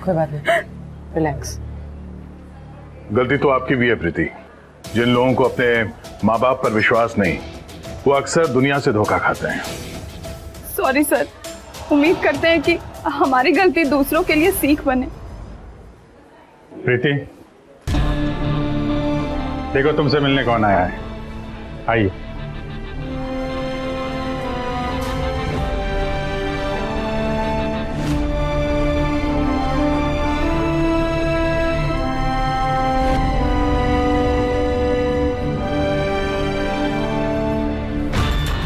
कोई बात नहीं, रिलैक्स। गलती तो आपकी भी है प्रीति। जिन लोगों को अपने माँ बाप पर विश्वास नहीं, वो अक्सर दुनिया से धोखा खाते हैं। सॉरी सर, उम्मीद करते हैं कि हमारी गलती दूसरों के लिए सीख बने। प्रीति, देखो तुमसे मिलने कौन आया है, आइए।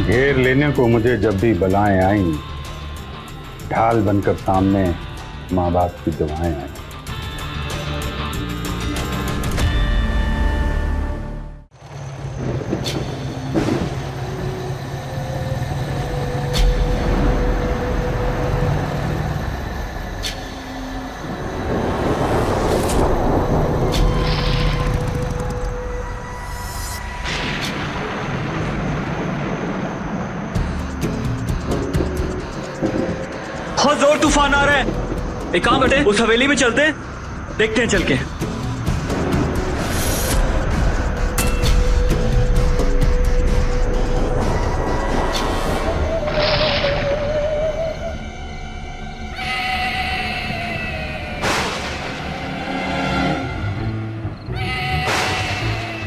घेर लेने को मुझे जब भी बलाएं आई, ढाल बनकर सामने माँ बाप की दुआएं आई। बहुत जोर तूफान आ रहा है। एक काम करते हैं, उस हवेली में चलते हैं, देखते हैं चल के।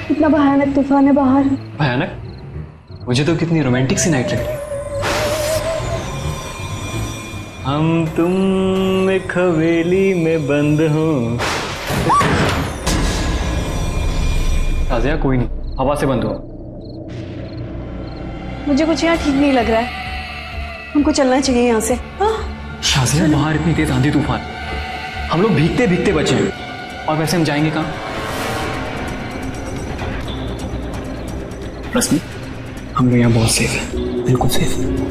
कितना भयानक तूफान है बाहर। भयानक? मुझे तो कितनी रोमांटिक सी नाइट लग रही है। हम तुम एक हवेली में बंद हो। शाजिया कोई नहीं, हवा से बंद हो। मुझे कुछ यहाँ ठीक नहीं लग रहा है, हमको चलना चाहिए यहाँ से। शाजिया बाहर इतनी तेज आंधी तूफान, हम लोग भीगते भीगते बचे हैं, और वैसे हम जाएंगे कहाँ? रश्मि, हम लोग यहाँ बहुत सेफ हैं, बिल्कुल सेफ।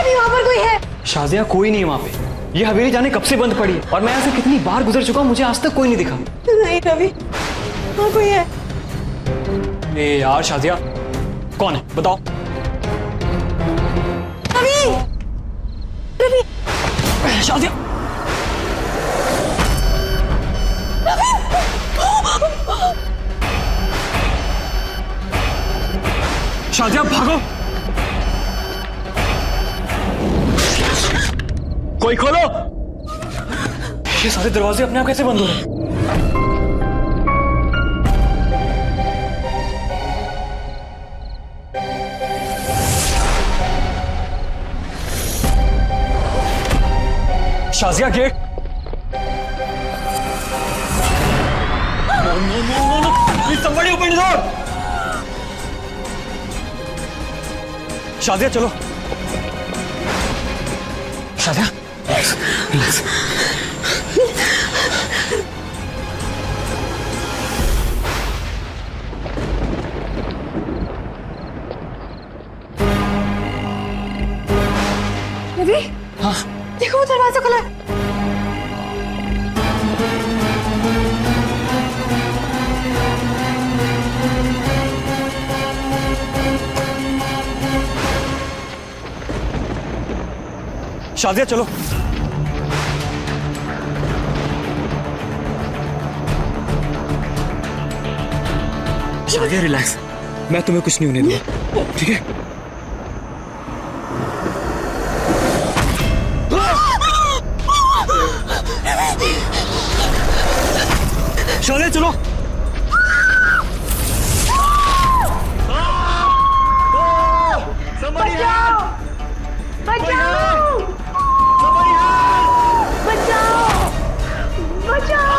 वहाँ पर कोई है? शाजिया कोई नहीं है वहाँ पे। ये हवेली जाने कब से बंद पड़ी है, और मैं यहाँ से कितनी बार गुजर चुका हूँ, मुझे आज तक कोई नहीं दिखा। नहीं रवि, वहाँ कोई है। ए यार शाजिया, कौन है बताओ? रवि, रवि, शाजिया, रवि, शाजिया भागो, कोई खोलो। ये सारे दरवाजे अपने आप कैसे बंद हो रहे हैं? Shazia gate. No, please somebody open the door. Shazia चलो। शाजिया relax. रवि, हाँ देखो वो दरवाजा खुला है। शाजिया चलो। शाजिया रिलैक्स, मैं तुम्हें कुछ नहीं होने दूंगा, ठीक है? शाजिया चलो। बचाओ! बचाओ! बचाओ! बचाओ!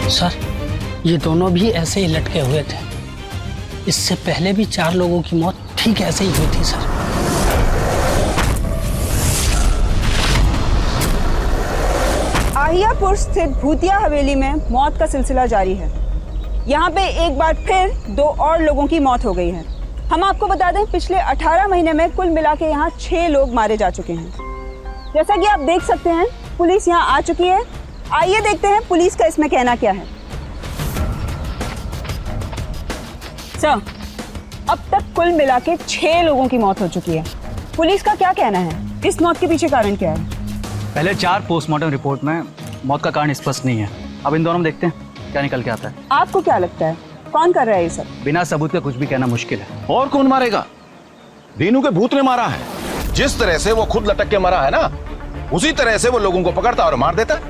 सर, ये दोनों भी ऐसे ही लटके हुए थे। इससे पहले भी 4 लोगों की मौत ठीक ऐसे ही हुई थी सर। आहियापुर स्थित भूतिया हवेली में मौत का सिलसिला जारी है। यहाँ पे एक बार फिर 2 और लोगों की मौत हो गई है। हम आपको बता दें, पिछले 18 महीने में कुल मिला के यहाँ 6 लोग मारे जा चुके हैं। जैसा कि आप देख सकते हैं, पुलिस यहाँ आ चुकी है। आइए देखते हैं पुलिस का इसमें कहना क्या है। सर, अब तक कुल मिला के 6 लोगों की मौत हो चुकी है। पुलिस का क्या कहना है? इस मौत के पीछे कारण क्या है? पहले 4 पोस्टमार्टम रिपोर्ट में मौत का कारण स्पष्ट नहीं है। अब इन दोनों में देखते हैं क्या निकल के आता है। आपको क्या लगता है, कौन कर रहा है ये सब? बिना सबूत के कुछ भी कहना मुश्किल है। और कौन मारेगा? दीनू के भूत ने मारा है। जिस तरह से वो खुद लटक के मरा है ना, उसी तरह से वो लोगों को पकड़ता और मार देता।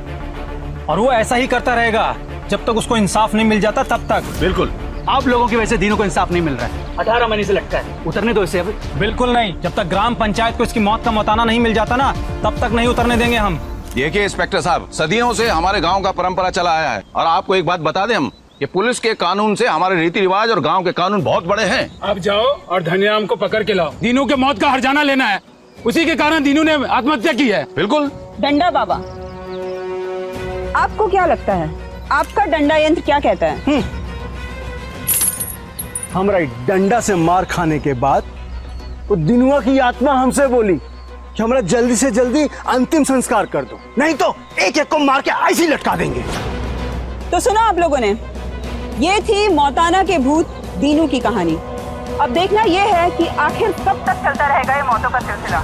और वो ऐसा ही करता रहेगा जब तक उसको इंसाफ नहीं मिल जाता, तब तक। बिल्कुल। आप लोगों की वजह से दीनू को इंसाफ नहीं मिल रहा है। 18 महीने से लटका है, उतरने दो इसे अब। बिल्कुल नहीं, जब तक ग्राम पंचायत को इसकी मौत का मौताना नहीं मिल जाता ना, तब तक नहीं उतरने देंगे हम। देखिए इंस्पेक्टर साहब, सदियों से हमारे गांव का परंपरा चला आया है, और आपको एक बात बता दें हम, कि पुलिस के कानून से हमारे रीति रिवाज और गांव के कानून बहुत बड़े हैं। अब जाओ और धनिराम को पकड़ के लाओ। दीनू के मौत का हर्जाना लेना है। उसी के कारण दीनू ने आत्महत्या की है। बिल्कुल। डंडा बाबा, आपको क्या लगता है आपका डंडा यंत्र क्या कहता है? हमारा डंडा से मार खाने के बाद वो दिनुआ की आत्मा हमसे बोली कि हमारा जल्दी से जल्दी अंतिम संस्कार कर दो, नहीं तो एक एक को मार के ऐसे ही लटका देंगे। तो सुना आप लोगों ने, ये थी मौताना के भूत दीनू की कहानी। अब देखना ये है कि आखिर कब तक चलता रहेगा ये मौतों का सिलसिला।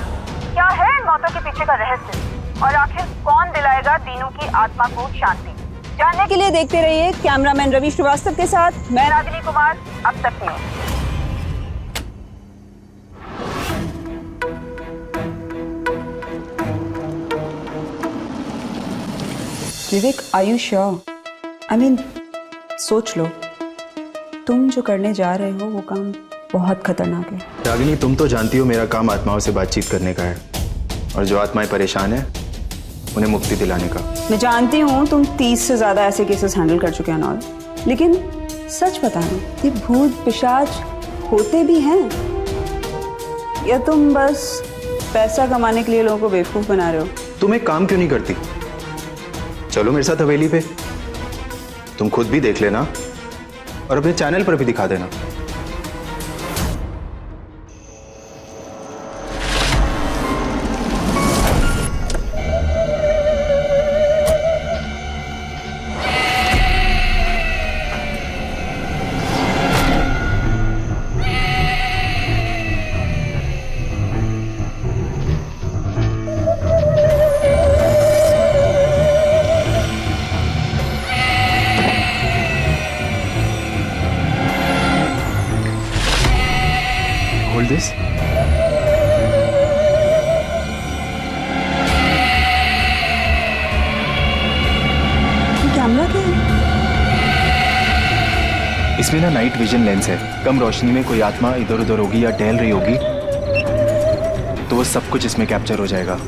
क्या है इन मौतों के पीछे का रहस्य और आखिर कौन दिलाएगा दीनू की आत्मा को शांति? जानने के लिए देखते रहिए कैमरामैन रवि श्रीवास्तव के साथ मैं रागिनी कुमार। अब तक के लिए Vivek, are you sure? I mean, सोच लो, तुम जो करने जा रहे हो वो काम बहुत खतरनाक है। रागिनी, तुम तो जानती हो मेरा काम आत्माओं से बातचीत करने का है और जो आत्माएं परेशान है उन्हें मुक्ति दिलाने का। मैं जानती हूँ तुम 30 से ज्यादा ऐसे केसेस हैंडल कर चुके हैं, लेकिन सच बताना, ये भूत पिशाच होते भी हैं या तुम बस पैसा कमाने के लिए लोगों को बेवकूफ बना रहे हो? तुम एक काम क्यों नहीं करती, चलो मेरे साथ हवेली पे, तुम खुद भी देख लेना और अपने चैनल पर भी दिखा देना। Hold this. कैमरा क्या है? इसमें ना नाइट विजन लेंस है। कम रोशनी में कोई आत्मा इधर उधर होगी या टहल रही होगी तो वो सब कुछ इसमें कैप्चर हो जाएगा।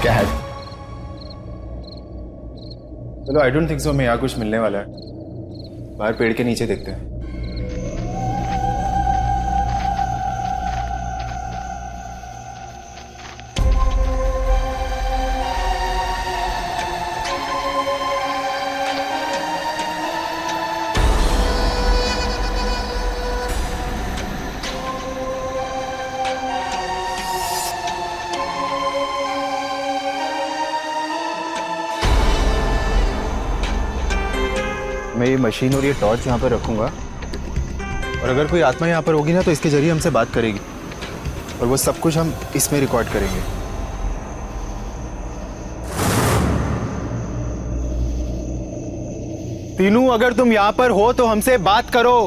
क्या है? चलो, आई डोंट थिंक सो हमें यहाँ कुछ मिलने वाला है। बाहर पेड़ के नीचे देखते हैं। मैं ये मशीन और ये टॉर्च यहाँ पर रखूँगा और अगर कोई आत्मा यहाँ पर होगी ना तो इसके जरिए हमसे बात करेगी और वो सब कुछ हम इसमें रिकॉर्ड करेंगे। तीनू, अगर तुम यहाँ पर हो तो हमसे बात करो।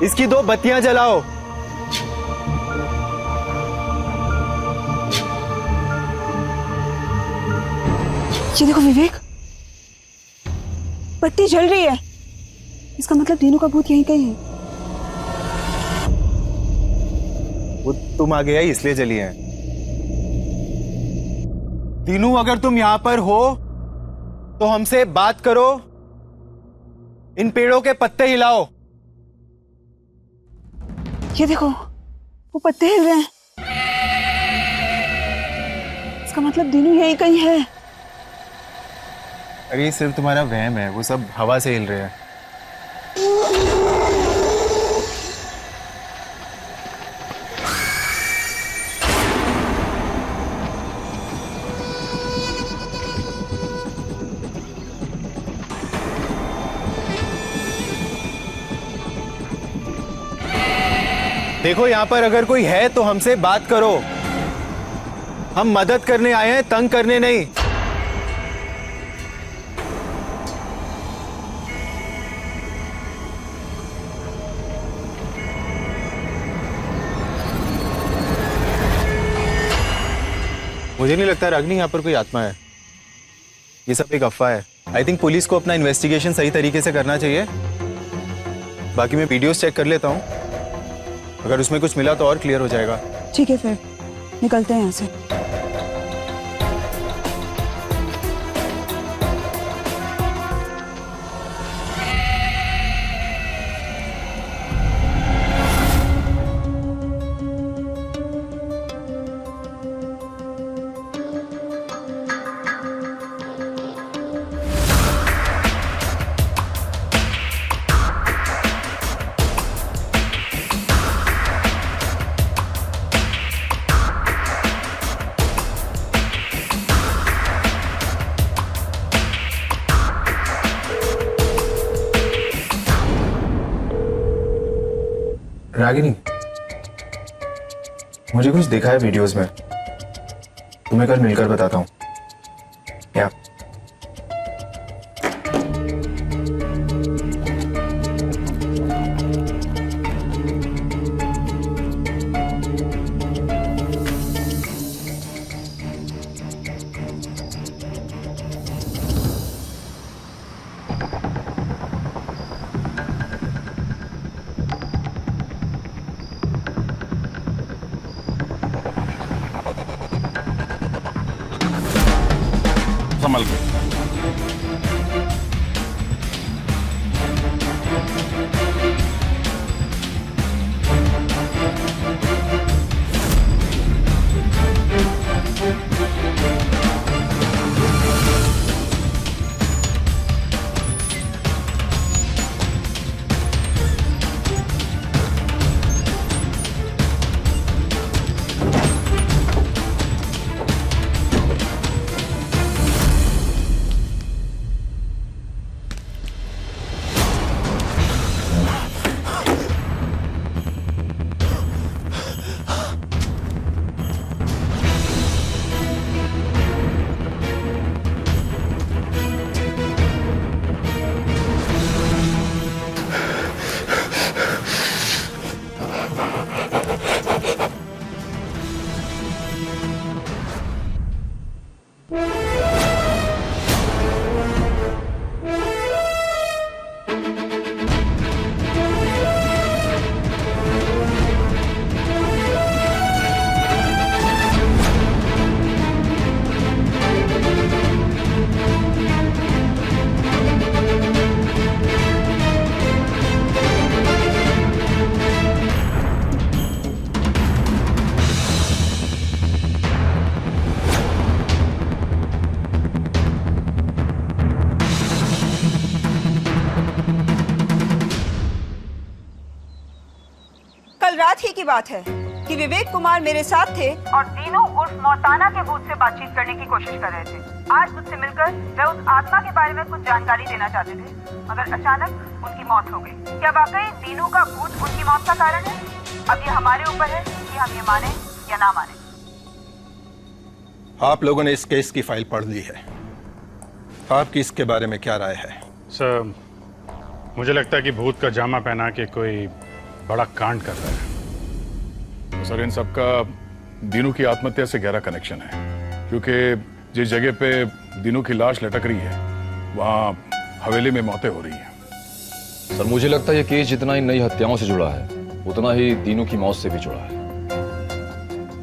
इसकी 2 बत्तियां जलाओ। ये देखो विवेक, बत्ती जल रही है। इसका मतलब दीनू का भूत यहीं कहीं है। वो तुम आ गया इसलिए जली है। तीनू, अगर तुम यहाँ पर हो तो हमसे बात करो। इन पेड़ों के पत्ते हिलाओ। ये देखो, वो पत्ते हिल रहे हैं। इसका मतलब दीनू यहीं कहीं है। अरे ये सिर्फ तुम्हारा वहम है, वो सब हवा से हिल रहे हैं। देखो यहाँ पर अगर कोई है तो हमसे बात करो। हम मदद करने आए हैं, तंग करने नहीं। मुझे नहीं लगता रागिनी यहाँ पर कोई आत्मा है। ये सब एक अफवाह है। आई थिंक पुलिस को अपना इन्वेस्टिगेशन सही तरीके से करना चाहिए। बाकी मैं वीडियोस चेक कर लेता हूँ, अगर उसमें कुछ मिला तो और क्लियर हो जाएगा। ठीक है, फिर निकलते हैं यहाँ से। रागिनी, मुझे कुछ दिखा है वीडियोस में, तुम्हें कल मिलकर बताता हूँ। क्या? संभल के। रात ही की बात है कि विवेक कुमार मेरे साथ थे और तीनों उर्फ मौताना के भूत से बातचीत करने की कोशिश कर रहे थे। आज मुझसे मिलकर वे उस आत्मा के बारे में कुछ जानकारी देना चाहते थे, मगर अचानक उनकी मौत हो गई। क्या वाकई दीनू का भूत उनकी मौत का कारण है? अब ये हमारे ऊपर है कि हम ये माने या ना माने। आप लोगों ने इस केस की फाइल पढ़ ली है, आपकी इसके बारे में क्या राय है? सर, मुझे लगता है कि भूत का जामा पहना के कोई बड़ा कांड कर रहा है। तो सर, इन सबका दीनू की आत्महत्या से गहरा कनेक्शन है, क्योंकि जिस जगह पे दीनू की लाश लटक रही है वहाँ हवेली में मौतें हो रही हैं। सर, मुझे लगता है ये केस जितना ही नई हत्याओं से जुड़ा है उतना ही दीनू की मौत से भी जुड़ा है।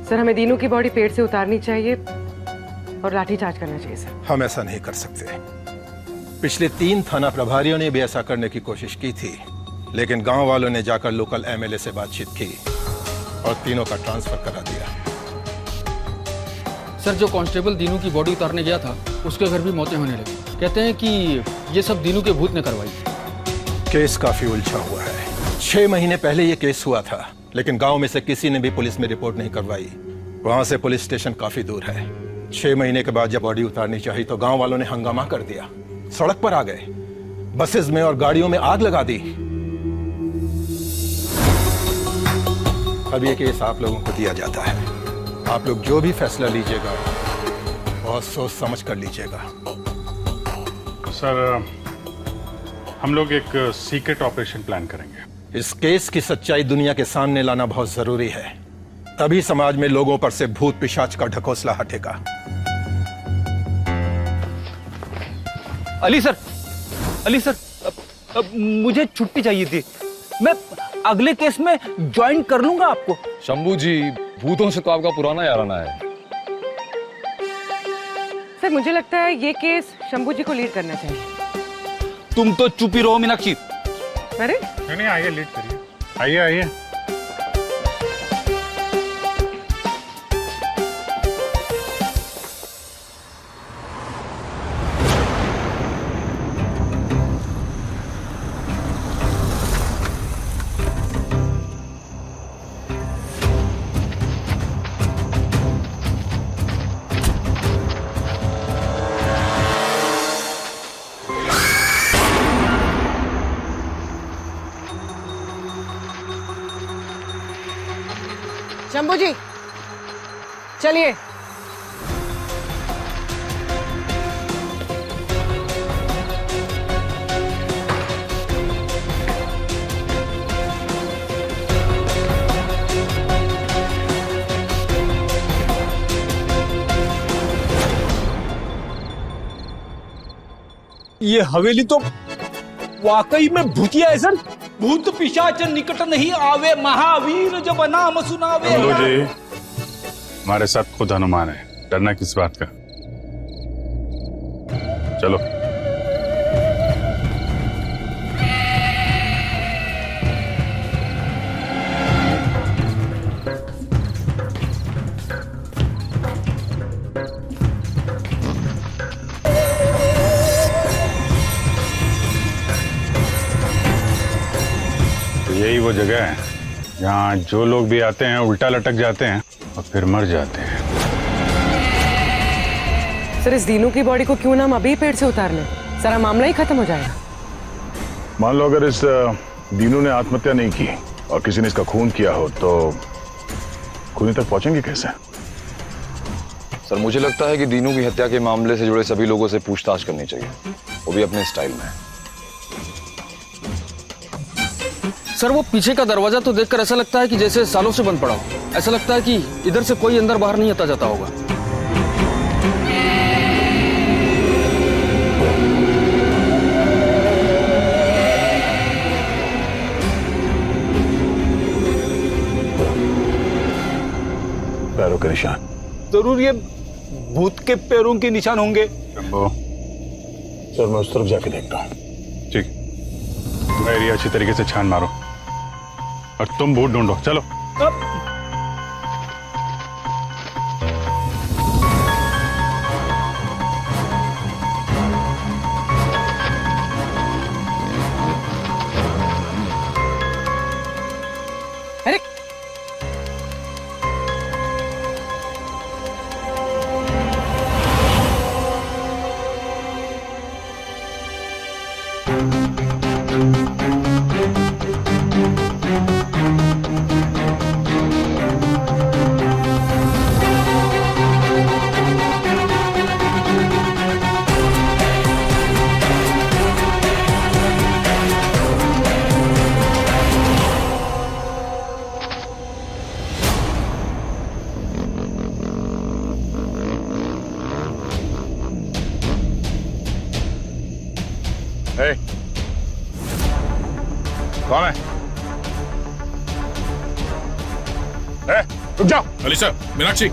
सर, हमें दीनू की बॉडी पेड़ से उतारनी चाहिए और लाठीचार्ज करना चाहिए सर। हम ऐसा नहीं कर सकते। पिछले 3 थाना प्रभारियों ने भी ऐसा करने की कोशिश की थी, लेकिन गांव वालों ने जाकर लोकल एमएलए से बातचीत की और तीनों का ट्रांसफर करा दिया। सर, जो कांस्टेबल दीनू की बॉडी उतारने गया था उसके घर भी मौतें होने लगी। कहते हैं कि ये सब दीनू के भूत ने करवाई। केस काफी उलझा हुआ है। 6 महीने पहले ये केस हुआ था, लेकिन गांव में से किसी ने भी पुलिस में रिपोर्ट नहीं करवाई। वहां से पुलिस स्टेशन काफी दूर है। 6 महीने के बाद जब बॉडी उतारनी चाहिए तो गांव वालों ने हंगामा कर दिया, सड़क पर आ गए, बसेस में और गाड़ियों में आग लगा दी। अब ये केस आप लोगों को दिया जाता है। आप लोग जो भी फैसला लीजिएगा बहुत सोच समझ कर लीजिएगा। सर, हम लोग एक सीक्रेट ऑपरेशन प्लान करेंगे। इस केस की सच्चाई दुनिया के सामने लाना बहुत जरूरी है, तभी समाज में लोगों पर से भूत पिशाच का ढकोसला हटेगा। अली सर, अब मुझे छुट्टी चाहिए थी। मैं अगले केस में ज्वाइन कर लूंगा आपको। शंभू जी, भूतों से तो आपका पुराना याराना है। सर, मुझे लगता है ये केस शंभू जी को लीड करना चाहिए। तुम तो चुप ही रहो मीनाक्षी। अरे नहीं, आइए लीड करिए। आइए आइए। शंभू जी, चलिए। ये हवेली तो वाकई में भूतिया है सर। भूत पिशाच निकट नहीं आवे, महावीर जब नाम सुनावे। शंभू जी, हमारे साथ खुद हनुमान है, डरना किस बात का। चलो। यही वो जगह है जहाँ जो लोग भी आते हैं उल्टा लटक जाते हैं और फिर मर जाते हैं। सर, इस दीनू की बॉडी को क्यों ना हम अभी पेड़ से उतार लें, सारा मामला ही खत्म हो जाएगा। मान लो अगर इस दीनू ने आत्महत्या नहीं की और किसी ने इसका खून किया हो तो खूनी तक पहुंचेंगे कैसे? सर, मुझे लगता है कि दीनू की हत्या के मामले से जुड़े सभी लोगों से पूछताछ करनी चाहिए, वो भी अपने स्टाइल में। सर, वो पीछे का दरवाजा तो देखकर ऐसा लगता है कि जैसे सालों से बंद पड़ा हो। ऐसा लगता है कि इधर से कोई अंदर बाहर नहीं आता जाता होगा। पैरों के निशान। जरूर ये भूत के पैरों के निशान होंगे। सर, मैं उस तरफ जाके देखता हूँ। ठीक, तुम एरिया अच्छी तरीके से छान मारो और तुम भूत ढूंढो। चलो। अरे कौन है? रुक जाओ। अली सर, मीनाक्षी।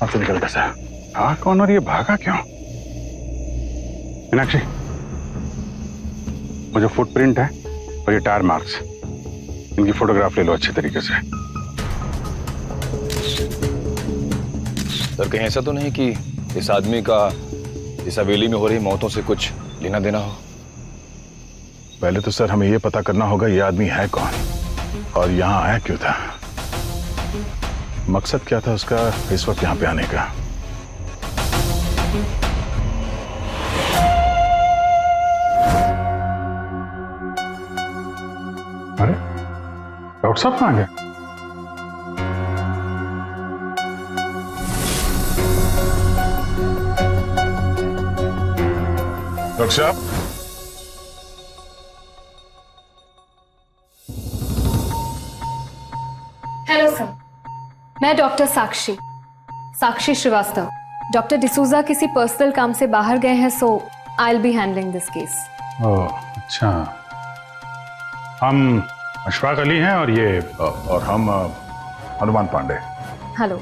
अब तो निकल कैसा? हाँ, कौन और ये भागा क्यों? मीनाक्षी, मुझे फुटप्रिंट है और ये टायर मार्क्स, इनकी फोटोग्राफ ले लो अच्छे तरीके से। सर, कहीं ऐसा तो नहीं कि इस आदमी का इस हवेली में हो रही मौतों से कुछ लेना देना हो? पहले तो सर हमें ये पता करना होगा ये आदमी है कौन और यहाँ आया क्यों था, मकसद क्या था उसका इस वक्त यहाँ पे आने का। अरे डॉक्टर साहब कहाँ गए? डॉक्टर साहब, हेलो सर, मैं डॉक्टर साक्षी श्रीवास्तव। डॉक्टर डिसूजा किसी पर्सनल काम से बाहर गए हैं, so I will be handling this case. Oh अच्छा, हम अशफाक अली हैं और हम हनुमान पांडे। हेलो।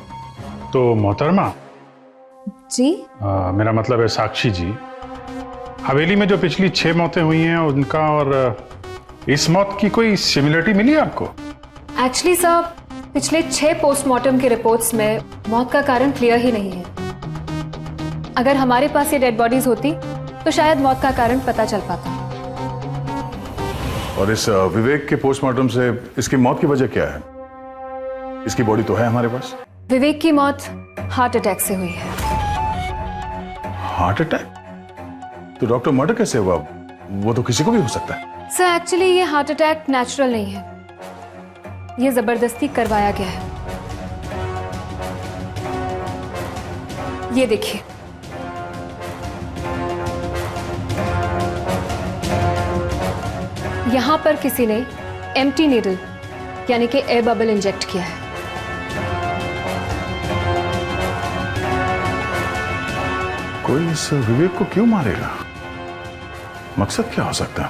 तो मोहतरमा जी, मेरा मतलब है साक्षी जी, हवेली में जो पिछली 6 मौतें हुई हैं उनका और इस मौत की कोई सिमिलरिटी मिली आपको? एक्चुअली सर, पिछले 6 पोस्टमार्टम के रिपोर्ट्स में मौत का कारण क्लियर ही नहीं है। अगर हमारे पास ये डेड बॉडीज होती तो शायद मौत का कारण पता चल पाता। और इस विवेक के पोस्टमार्टम से इसकी मौत की वजह क्या है? इसकी बॉडी तो है हमारे पास। विवेक की मौत हार्ट अटैक से हुई है। Heart attack? तो डॉक्टर मर्डर कैसे हुआ? वो तो किसी को भी हो सकता है। सर एक्चुअली ये हार्ट अटैक नेचुरल नहीं है, ये जबरदस्ती करवाया गया है। ये देखिए, यहां पर किसी ने एम्प्टी नीडल यानी कि एयर बबल इंजेक्ट किया है। कोई इस विवेक को क्यों मारेगा? मकसद क्या हो सकता है?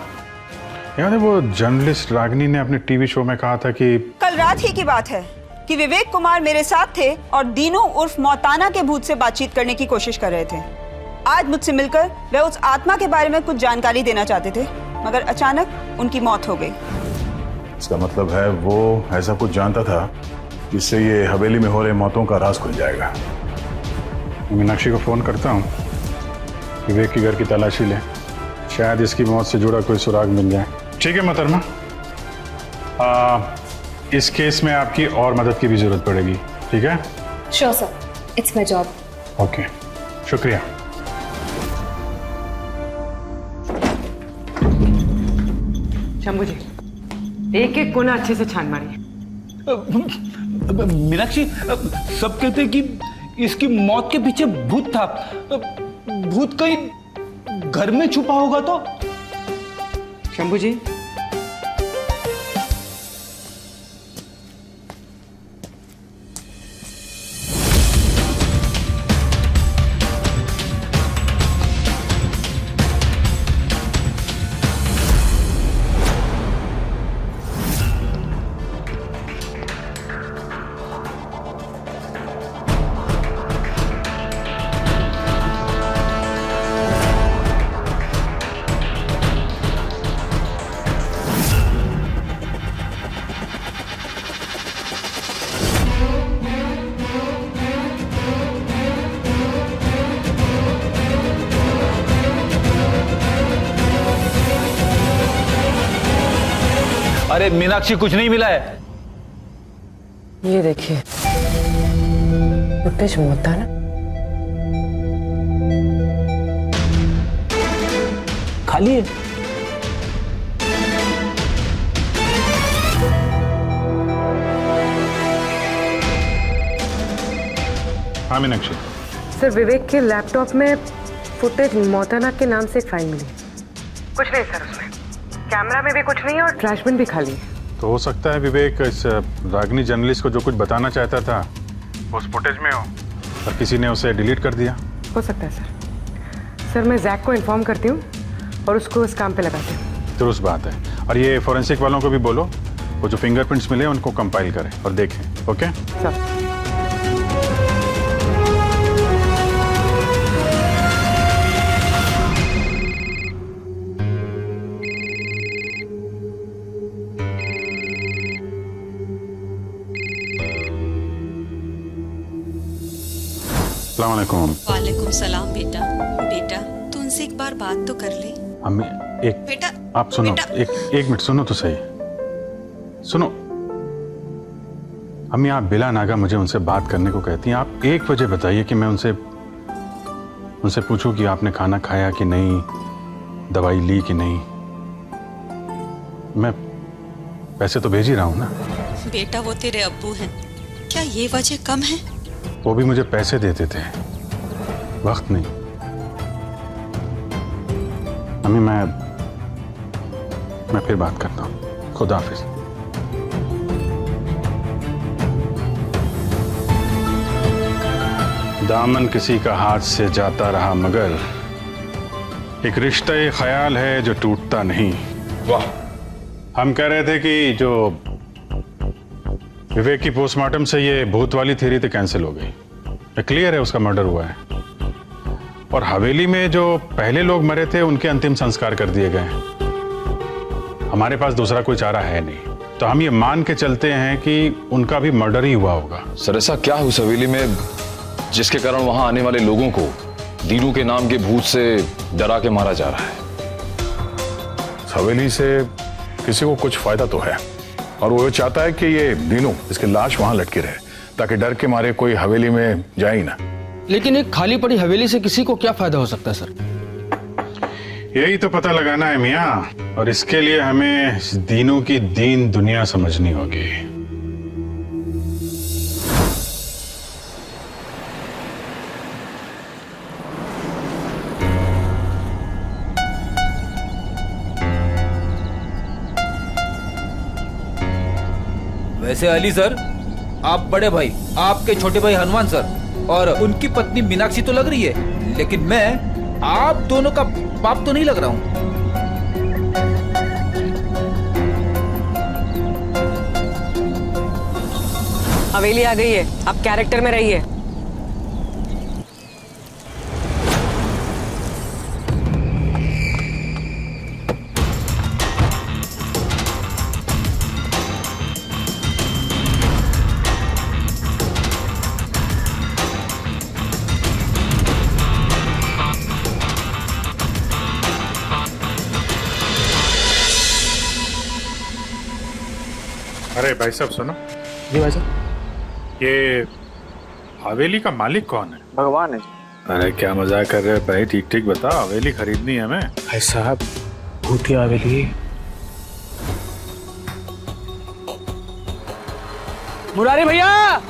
याद है वो जर्नलिस्ट रागनी ने अपने टीवी शो में कहा था कि कल रात ही की बात है कि विवेक कुमार मेरे साथ थे और दीनू उर्फ मौताना के भूत से बातचीत करने की कोशिश कर रहे थे। आज मुझसे मिलकर वे उस आत्मा के बारे में कुछ जानकारी देना चाहते थे, मगर अचानक उनकी मौत हो गई। इसका मतलब है वो ऐसा कुछ जानता था जिससे ये हवेली में हो रहे मौतों का राज खुल जाएगा। मीनाक्षी को फोन करता हूँ, विवेक के घर की तलाशी ले, शायद इसकी मौत से जुड़ा कोई सुराग मिल जाए। ठीक है मोहतरमा, इस केस में आपकी और मदद की भी जरूरत पड़ेगी, ठीक है? Sure sir, it's my job. Okay, शुक्रिया। शंभू जी, एक एक कोना अच्छे से छान मारिए। मीनाक्षी, सब कहते हैं कि इसकी मौत के पीछे भूत था। भूत कहीं घर में छुपा होगा तो? शंभू जी, अरे मीनाक्षी, कुछ नहीं मिला है। ये देखिए फुटेज होता ना, खाली है। हाँ मीनाक्षी। सर विवेक के लैपटॉप में फुटेज मोहताना के नाम से एक फाइल मिली। कुछ नहीं सर, उसमें कैमरा में भी कुछ नहीं और ट्रैश बिन भी खाली है। तो हो सकता है विवेक इस रागनी जर्नलिस्ट को जो कुछ बताना चाहता था उस फुटेज में हो और किसी ने उसे डिलीट कर दिया। हो सकता है सर। सर मैं जैक को इन्फॉर्म करती हूँ और उसको इस काम पे लगाती हूँ। दुरुस्त बात है। और ये फॉरेंसिक वालों को भी बोलो, वो जो फिंगरप्रिंट्स मिले उनको कंपाइल करें और देखें। Okay sir. अस्सलाम वालेकुम। वालेकुम सलाम बेटा। बेटा तू उनसे एक बार बात तो कर ले। अम्मी एक आप सुनो, एक मिनट सुनो तो सही। सुनो, अम्मी आप बिला नागा मुझे उनसे बात करने को कहती हैं। आप 1 बजे बताइए कि मैं उनसे पूछूं कि आपने खाना खाया कि नहीं, दवाई ली कि नहीं। मैं पैसे तो भेज ही रहा हूं ना। बेटा वो तेरे अब्बू हैं, क्या ये वजह कम है? वो भी मुझे पैसे देते थे, वक्त नहीं। अम्मी मैं फिर बात करता हूँ। खुदा हाफिज। दामन किसी का हाथ से जाता रहा मगर एक रिश्ता ये ख्याल है जो टूटता नहीं। वाह। हम कह रहे थे कि जो विवेक की पोस्टमार्टम से ये भूत वाली थ्योरी तो कैंसिल हो गई। क्लियर है उसका मर्डर हुआ है और हवेली में जो पहले लोग मरे थे उनके अंतिम संस्कार कर दिए गए हैं। हमारे पास दूसरा कोई चारा है नहीं, तो हम ये मान के चलते हैं कि उनका भी मर्डर ही हुआ होगा। सर ऐसा क्या उस हवेली में जिसके कारण वहां आने वाले लोगों को दीनू के नाम के भूत से डरा के मारा जा रहा है? हवेली से किसी को कुछ फायदा तो है और वो चाहता है कि ये दीनू, इसकी लाश वहां लटकी रहे ताकि डर के मारे कोई हवेली में जाए ही ना। लेकिन एक खाली पड़ी हवेली से किसी को क्या फायदा हो सकता है सर? यही तो पता लगाना है मियाँ, और इसके लिए हमें दीनू की दीन दुनिया समझनी होगी। वैसे अली सर, आप बड़े भाई, आपके छोटे भाई हनुमान सर और उनकी पत्नी मीनाक्षी तो लग रही है, लेकिन मैं आप दोनों का बाप तो नहीं लग रहा हूं। हवेली आ गई है, आप कैरेक्टर में रहिए। अरे भाई साहब सुनो। जी भाई साहब। ये हवेली का मालिक कौन है? भगवान है। अरे क्या मजाक कर रहे हो भाई, ठीक ठीक बता। हवेली खरीदनी है हमें। भाई साहब भूतिया हवेली। मुरारी भैया,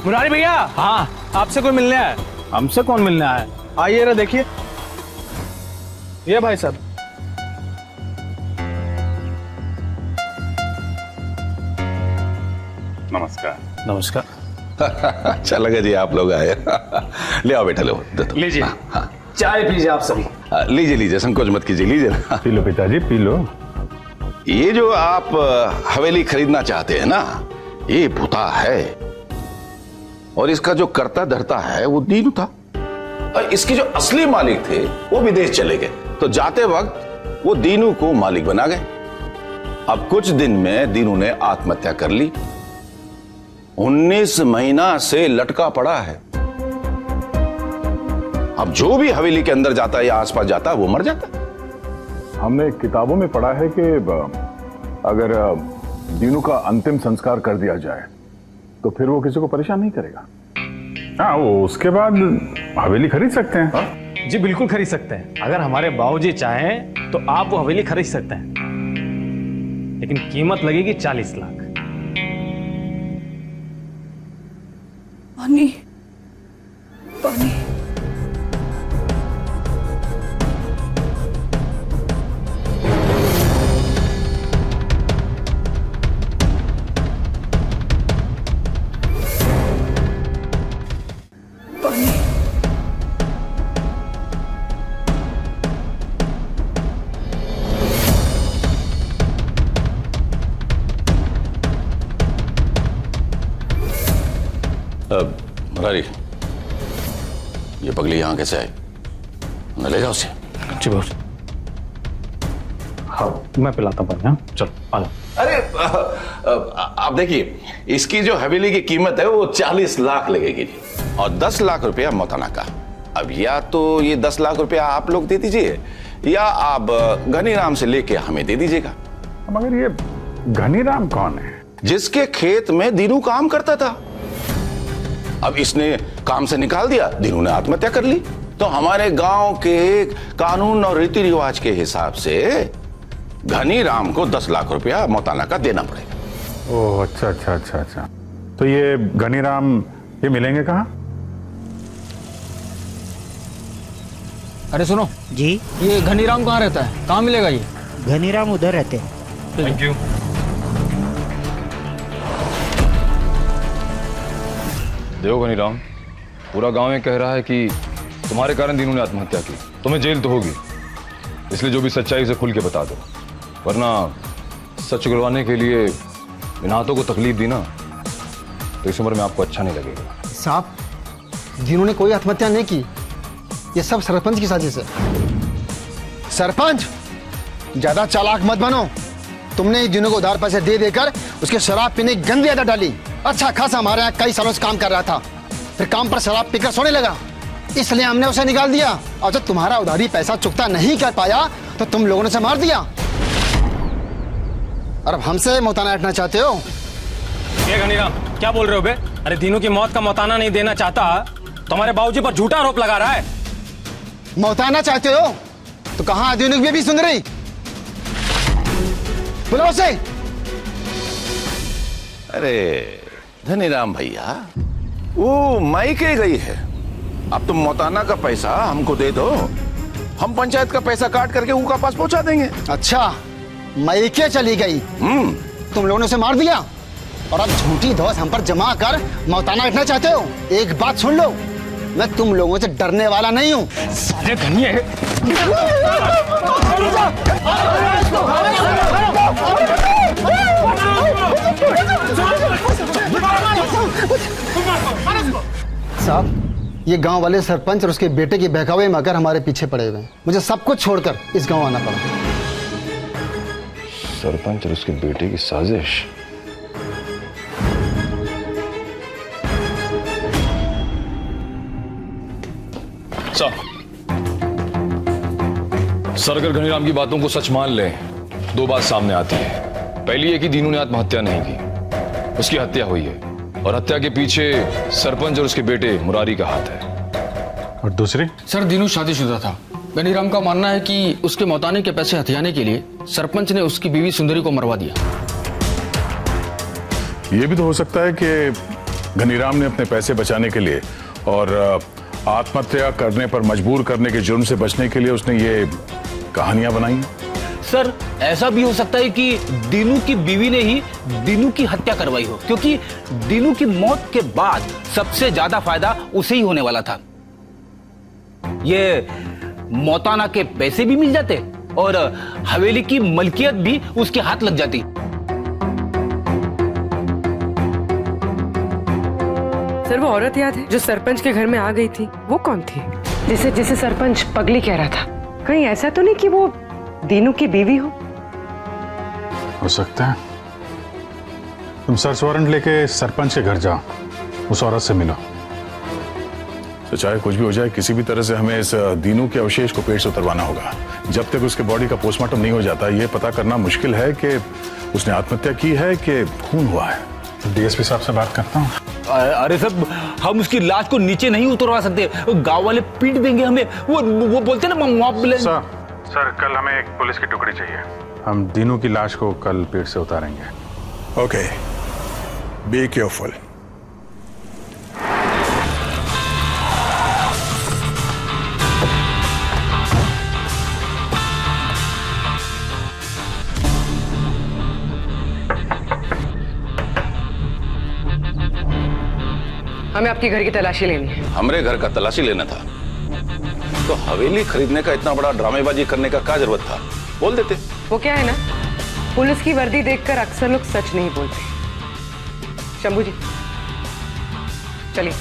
मुरारी भैया। हाँ, आपसे कोई मिलने आया। हमसे कौन मिलने आया? आइए ना देखिए। ये भाई साहब। नमस्कार। नमस्कार। अच्छा लगा जी आप लोग आए। ले आओ बेटा, लो लीजिए। हाँ। चाय पीजिए आप सभी। लीजिए लीजिए, संकोच मत कीजिए, लीजिए ना। पी लो पिताजी, पी लो। ये जो आप हवेली खरीदना चाहते हैं ना, ये भूता है और इसका जो करता धरता है वो दीनू था और इसके जो असली मालिक थे वो विदेश चले गए, तो जाते वक्त वो दीनू को मालिक बना गए। अब कुछ दिन में दीनू ने आत्महत्या कर ली। 19 महीना से लटका पड़ा है। अब जो भी हवेली के अंदर जाता है या आसपास जाता है वो मर जाता है। हमने किताबों में पढ़ा है कि अगर दीनू का अंतिम संस्कार कर दिया जाए तो फिर वो किसी को परेशान नहीं करेगा। हाँ, वो उसके बाद हवेली खरीद सकते हैं। हाँ? जी बिल्कुल खरीद सकते हैं। अगर हमारे बाबूजी चाहें तो आप वो हवेली खरीद सकते हैं, लेकिन कीमत लगेगी 40 लाख। पानी, पानी। मुरारी, ये पगली यहां कैसे आई? न ले जाओ उसे। जी बहुत। हाँ, मैं पिलाता हूँ। हाँ चलो आ जाओ। अरे आप देखिए, इसकी जो हवेली की कीमत है वो 40 लाख लगेगी और 10 लाख रुपया मौताना का। अब या तो ये 10 लाख रुपया आप लोग दे दीजिए या आप घनीराम से लेके हमें दे दीजिएगा। मगर ये घनीराम कौन है? जिसके खेत में दीनू काम करता था। अब इसने काम से निकाल दिया, दीनू ने आत्महत्या कर ली, तो हमारे गांव के कानून और रीति रिवाज के हिसाब से घनीराम को 10 लाख रुपया मौताना का देना पड़ेगा। ओह अच्छा अच्छा अच्छा अच्छा। तो ये घनीराम ये मिलेंगे कहाँ? अरे सुनो जी, ये घनीराम कहाँ रहता है, कहाँ मिलेगा ये? घनीराम उधर रहते हैं। Thank you. देखो घनीराम, पूरा गांव में कह रहा है कि तुम्हारे कारण दीनू ने आत्महत्या की। तुम्हें जेल तो होगी, इसलिए जो भी सच्चाई उसे खुल के बता दो, वरना सच उगलवाने के लिए इन हाथों को तकलीफ दी ना तो इस उम्र में आपको अच्छा नहीं लगेगा। साहब, दीनू ने कोई आत्महत्या नहीं की, ये सब सरपंच की साजिश है। सरपंच, ज्यादा चालाक मत बनो। तुमने ही दीनू को उधार पैसे दे देकर उसके शराब पीने की गंदी आदत डाली। अच्छा खासा हमारे यहाँ कई सालों से काम कर रहा था, फिर काम पर शराब पीकर सोने लगा, इसलिए हमने उसे निकाल दिया। और जब तुम्हारा उधारी पैसा चुकता नहीं कर पाया तो तुम लोगों ने उसे मार दिया। और अब हमसे मौताना हटना चाहते हो? ये घनीराम क्या बोल रहे हो बे? अरे दीनू की मौत का मौताना नहीं देना चाहता तो हमारे बाबूजी पर झूठा आरोप लगा रहा है। मौताना चाहते हो तो कहाँ दीनू की बेबी सुंदरी? बुलाओ उसे। अरे धनीराम भैया, वो मायके गई है, अब तुम मौताना का पैसा हमको दे दो, हम पंचायत का पैसा काट करके उनका पास पहुंचा देंगे। अच्छा, मायके चली गई, तुम लोगों ने उसे मार दिया और अब झूठी धौस हम पर जमा कर मौताना हटना चाहते हो? एक बात सुन लो, मैं तुम लोगों से डरने वाला नहीं हूँ। साले घनिये साहब, ये गांव वाले सरपंच और उसके बेटे के बहकावे में आकर हमारे पीछे पड़े हुए हैं। मुझे सब कुछ छोड़कर इस गांव आना पड़ा। सरपंच और उसके बेटे की साजिश? सर, अगर घनीराम की बातों को सच मान ले, दो बात सामने आती है। पहली है कि दीनू ने आत्महत्या नहीं की, उसकी हत्या हुई है, और हत्या के पीछे सरपंच और उसके बेटे मुरारी का हाथ है। और दूसरी? सर, दीनू शादीशुदा था। घनीराम का मानना है कि उसके मौताने के पैसे हथियाने के लिए सरपंच ने उसकी बीवी सुंदरी को मरवा दिया। यह भी तो हो सकता है कि घनीराम ने अपने पैसे बचाने के लिए और आत्महत्या करने पर मजबूर करने के जुर्म से बचने के लिए उसने ये कहानियां बनाई। सर, ऐसा भी हो सकता है कि दीनू की बीवी ने ही दीनू की हत्या करवाई हो, क्योंकि दीनू की मौत के बाद सबसे ज्यादा फायदा उसे ही होने वाला था। ये मौताना के पैसे भी मिल जाते और हवेली की मलकियत भी उसके हाथ लग जाती। सर, वो औरत याद है जो सरपंच के घर में आ गई थी? वो कौन थी? जिसे सरपंच पगली कह रहा था। कहीं ऐसा तो नहीं कि वो दीनू की बीवी हो सकता है। तुम सर्च वारंट लेके सरपंच के घर जाओ, उस औरत से मिलो। तो चाहे कुछ भी हो जाए, किसी भी तरह से हमें इस दीनू के अवशेष को पेट से उतरवाना होगा। जब तक उसके बॉडी का पोस्टमार्टम नहीं हो जाता, ये पता करना मुश्किल है कि उसने आत्महत्या की है कि खून हुआ है। डीएसपी साहब से बात करता हूँ। अरे सब, हम उसकी लाश को नीचे नहीं उतरवा सकते, गांव वाले पीट देंगे हमें। वो बोलते ना सर, कल हमें एक पुलिस की टुकड़ी चाहिए। हम दीनू की लाश को कल पेट से उतारेंगे। Okay, be careful. हमें आपके घर की तलाशी लेनी है। हमरे घर का तलाशी लेना था तो हवेली खरीदने का इतना बड़ा ड्रामेबाजी करने का क्या जरूरत था? बोल देते। वो क्या है ना, पुलिस की वर्दी देखकर अक्सर लोग सच नहीं बोलते। शंभू जी, चलिए।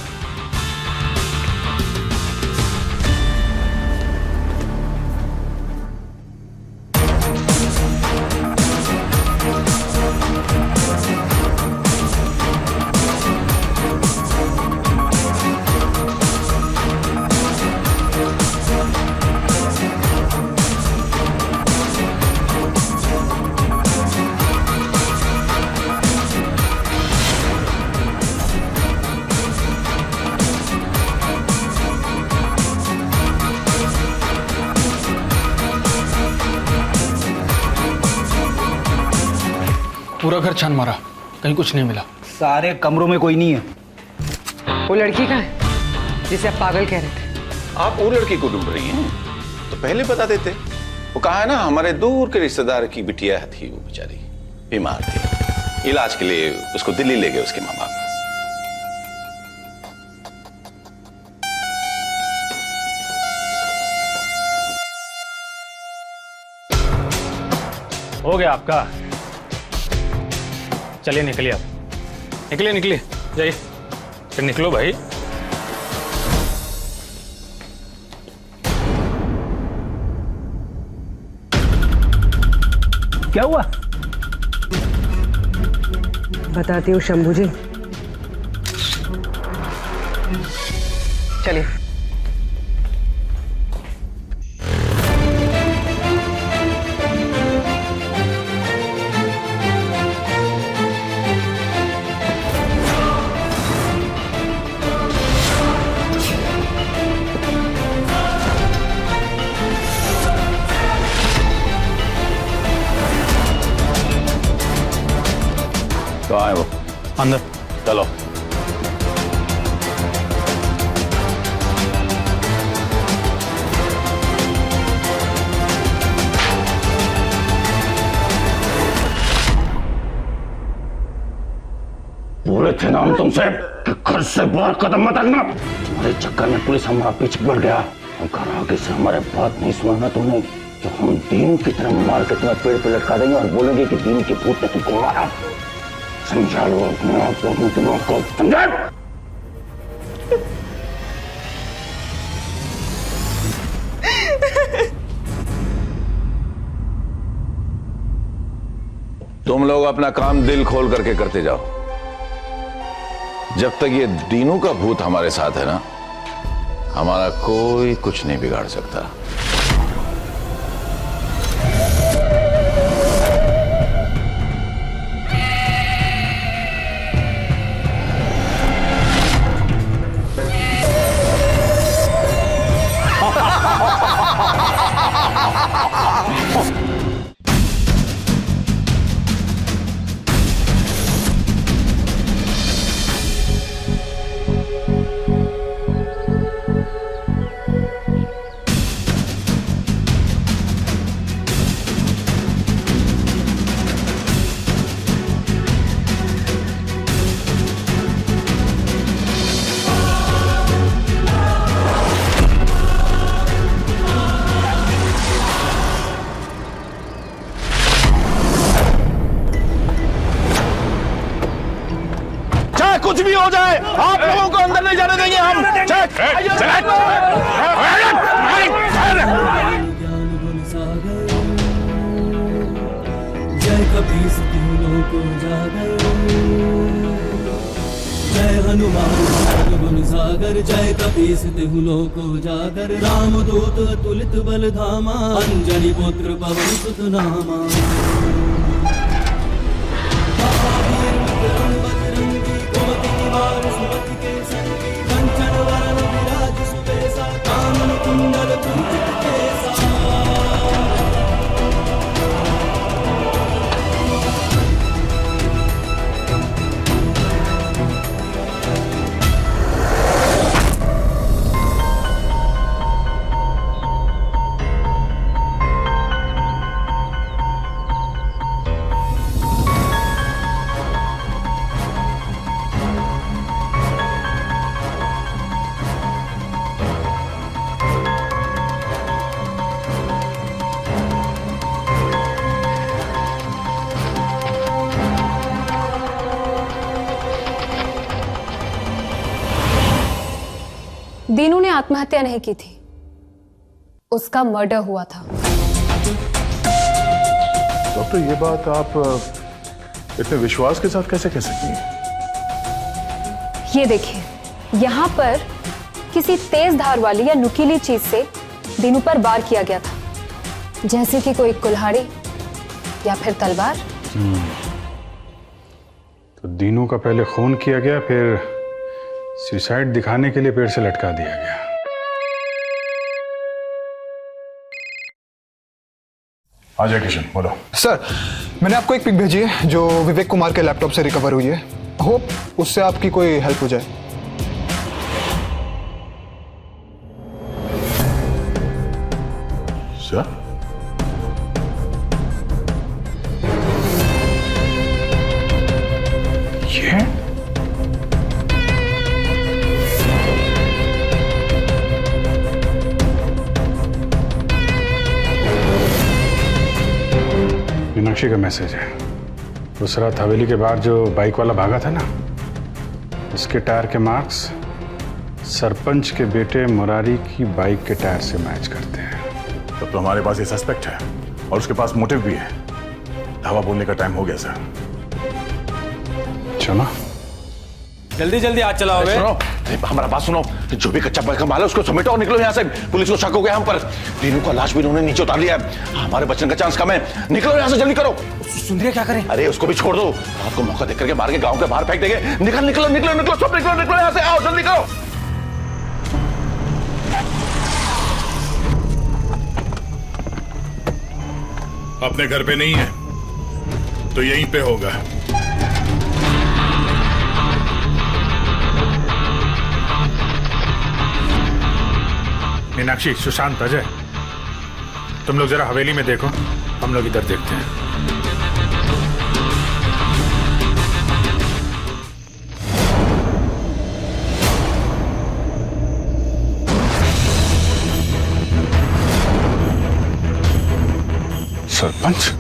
पूरा घर छान मारा, कहीं कुछ नहीं मिला। सारे कमरों में कोई नहीं है। वो लड़की कहाँ है जिसे आप पागल कह रहे थे? आप वो लड़की को ढूंढ रही हैं तो पहले बता देते। वो कहा है ना, हमारे दूर के रिश्तेदार की बिटिया थी, वो बेचारी बीमार थी, इलाज के लिए उसको दिल्ली ले गए उसके माँ बाप। हो गया आपका? चलिए निकलिए आप, निकलिए निकलिए, जाइए फिर निकलो भाई। क्या हुआ? बताती हूँ शंभू जी, चलिए। कहाँ है वो? अंदर। चलो। बोले थे ना हम तुमसे कि घर से बाहर कदम मत रखना। हमारे चक्कर में पुलिस हमारा पीछे पड़ गया। घर आगे से हमारे बात नहीं सुनना तुमने, तो हम दीन की तरह मार के तुम्हें पेड़ पे लटका देंगे और बोलेंगे कि दीन के भूत ने तुमको मारा। समझा लो अपने आप को, अपने दिमाग को, समझा? तुम लोग अपना काम दिल खोल करके करते जाओ। जब तक ये दीनू का भूत हमारे साथ है ना, हमारा कोई कुछ नहीं बिगाड़ सकता। कुछ भी हो जाए, आप लोगों को अंदर नहीं जाने देंगे हम। जय कबीर तीनों को जागर, जय हनुमान गुण सागर, जय कपीस तिहुलों को जागर। राम दूत अतुलित बल धामा, अंजनी पुत्र पवन सुत नामा। दीनू ने आत्महत्या नहीं की थी, उसका मर्डर हुआ था। डॉक्टर, ये बात आप इतने विश्वास के साथ कैसे कह सकती हैं? ये देखिए, यहाँ पर किसी तेज धार वाली या नुकीली चीज से दीनू पर वार किया गया था, जैसे कि कोई कुल्हाड़ी या फिर तलवार। तो दीनू का पहले खून किया गया, फिर सुसाइड दिखाने के लिए पेड़ से लटका दिया गया। हाँ जय किशन बोलो। सर मैंने आपको एक पिक भेजी है जो विवेक कुमार के लैपटॉप से रिकवर हुई है। होप उससे आपकी कोई हेल्प हो जाए। सर ये मीनाक्षी का मैसेज है। उस रात हवेली के बाहर जो बाइक वाला भागा था ना, उसके टायर के मार्क्स सरपंच के बेटे मुरारी की बाइक के टायर से मैच करते हैं। तब तो हमारे पास ये सस्पेक्ट है और उसके पास मोटिव भी है। धावा बोलने का टाइम हो गया सर। चलो जल्दी जल्दी आज चलाओगे। सुनो, हमारा बात सुनो। जो भी कच्चा पैसा माल है उसको समेटो और निकलो यहाँ से। पुलिस को शक हो गया हम पर। दीनू का लाश भी उन्होंने नीचे उतार लिया है। हमारे बचने का चांस कम है। निकलो यहाँ से, जल्दी करो। सुंदरिया क्या करें? अरे उसको भी छोड़ दो। रात को मौका देख करके मार के गांव के बाहर फेंक देंगे। निकल निकलो निकलो निकलो, सब निकलो निकलो यहाँ से। आओ जल्दी करो। अपने घर पे नहीं है तो यहीं पे होगा। मीनाक्षी, सुशांत, अजय, तुम लोग जरा हवेली में देखो, हम लोग इधर देखते हैं। सरपंच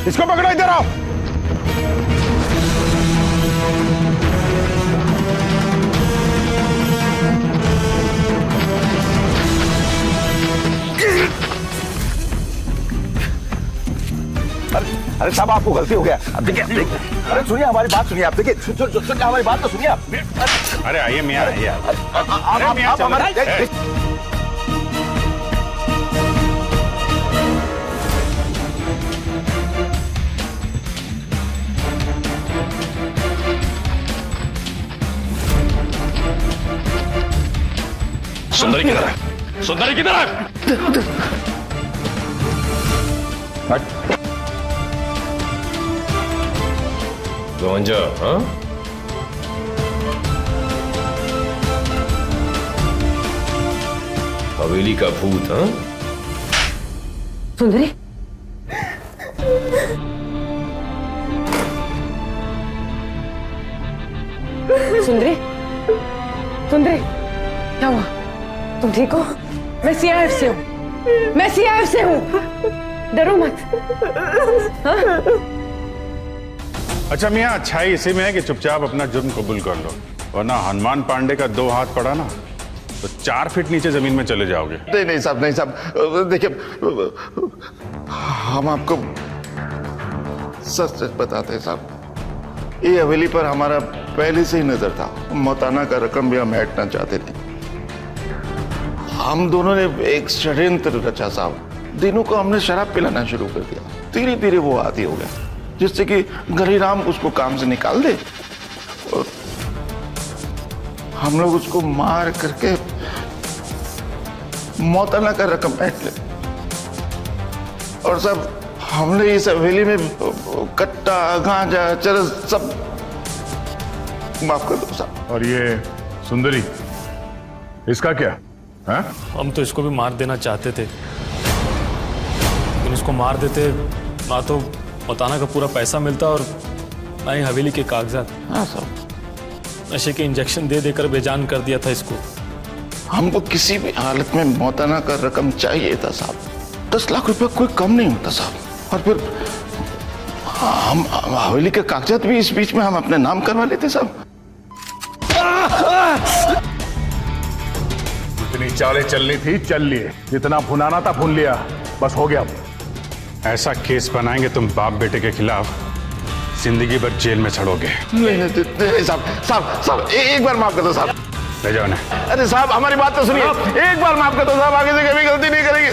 इसको पकड़ो, इधर आओ। अरे साहब आपको गलती हो गया। अब देखिए अरे सुनिए हमारी बात सुनिए। आप देखिए सुनिए हमारी बात तो सुनिए आप। अरे आइए मियां, आइए। आप हमारे सुंदरी किधर है? सुंदरी किधर है? गवंजा, हाँ? हवेली का भूत, हाँ? सुंदरी, सुंदरी, सुंदरी, क्या हुआ? तुम ठीक हो? मैं सीआईएफ से हूँ। मैं सीआईएफ से हूँ। डरो मत। हाँ? अच्छा मियां, अच्छाई इसी में है कि चुपचाप अपना जुर्म कबूल कर लो, वरना हनुमान पांडे का 2 हाथ पड़ा ना तो 4 फीट नीचे जमीन में चले जाओगे। नहीं साहब, नहीं साहब, देखिए हम आपको सच सच बताते हैं साहब। ये हवेली पर हमारा पहले से ही नजर था। मौताना का रकम भी हम ऐंठना चाहते थे। हम दोनों ने एक षड्यंत्र रचा साहब। दिनों को हमने शराब पिलाना शुरू कर दिया। धीरे धीरे वो आदी हो गया, जिससे कि गरीराम उसको काम से निकाल दे और हम लोग उसको मार करके मौताना का रकम ऐंठ ले। और सब हमने इस हवेली में कट्टा, गांजा, चरस सब माफ कर दो साहब। और ये सुंदरी, इसका क्या? हाँ? हम तो इसको भी मार देना चाहते थे, लेकिन इसको मार देते ना तो मौताना का पूरा पैसा मिलता और ना ही हवेली के कागजात। हाँ साहब। नशे के इंजेक्शन दे देकर बेजान कर दिया था इसको। हमको किसी भी हालत में मौताना का रकम चाहिए था साहब। 10 लाख रुपया कोई कम नहीं होता साहब। और फिर हम हवेली के कागजात भी इस बीच में हम अपने नाम करवा लेते साहब। जितनी चालें चलनी थी चल लिए, जितना भुनाना था भुन लिया, बस हो गया। ऐसा केस बनाएंगे तुम बाप बेटे के खिलाफ, जिंदगी भर जेल में सड़ोगे। नहीं साहब, एक बार माफ कर दो साहब। ले जाओ ना। अरे साहब हमारी बात तो सुनिए। एक बार माफ कर दो साहब, आगे से कभी गलती नहीं करेंगे।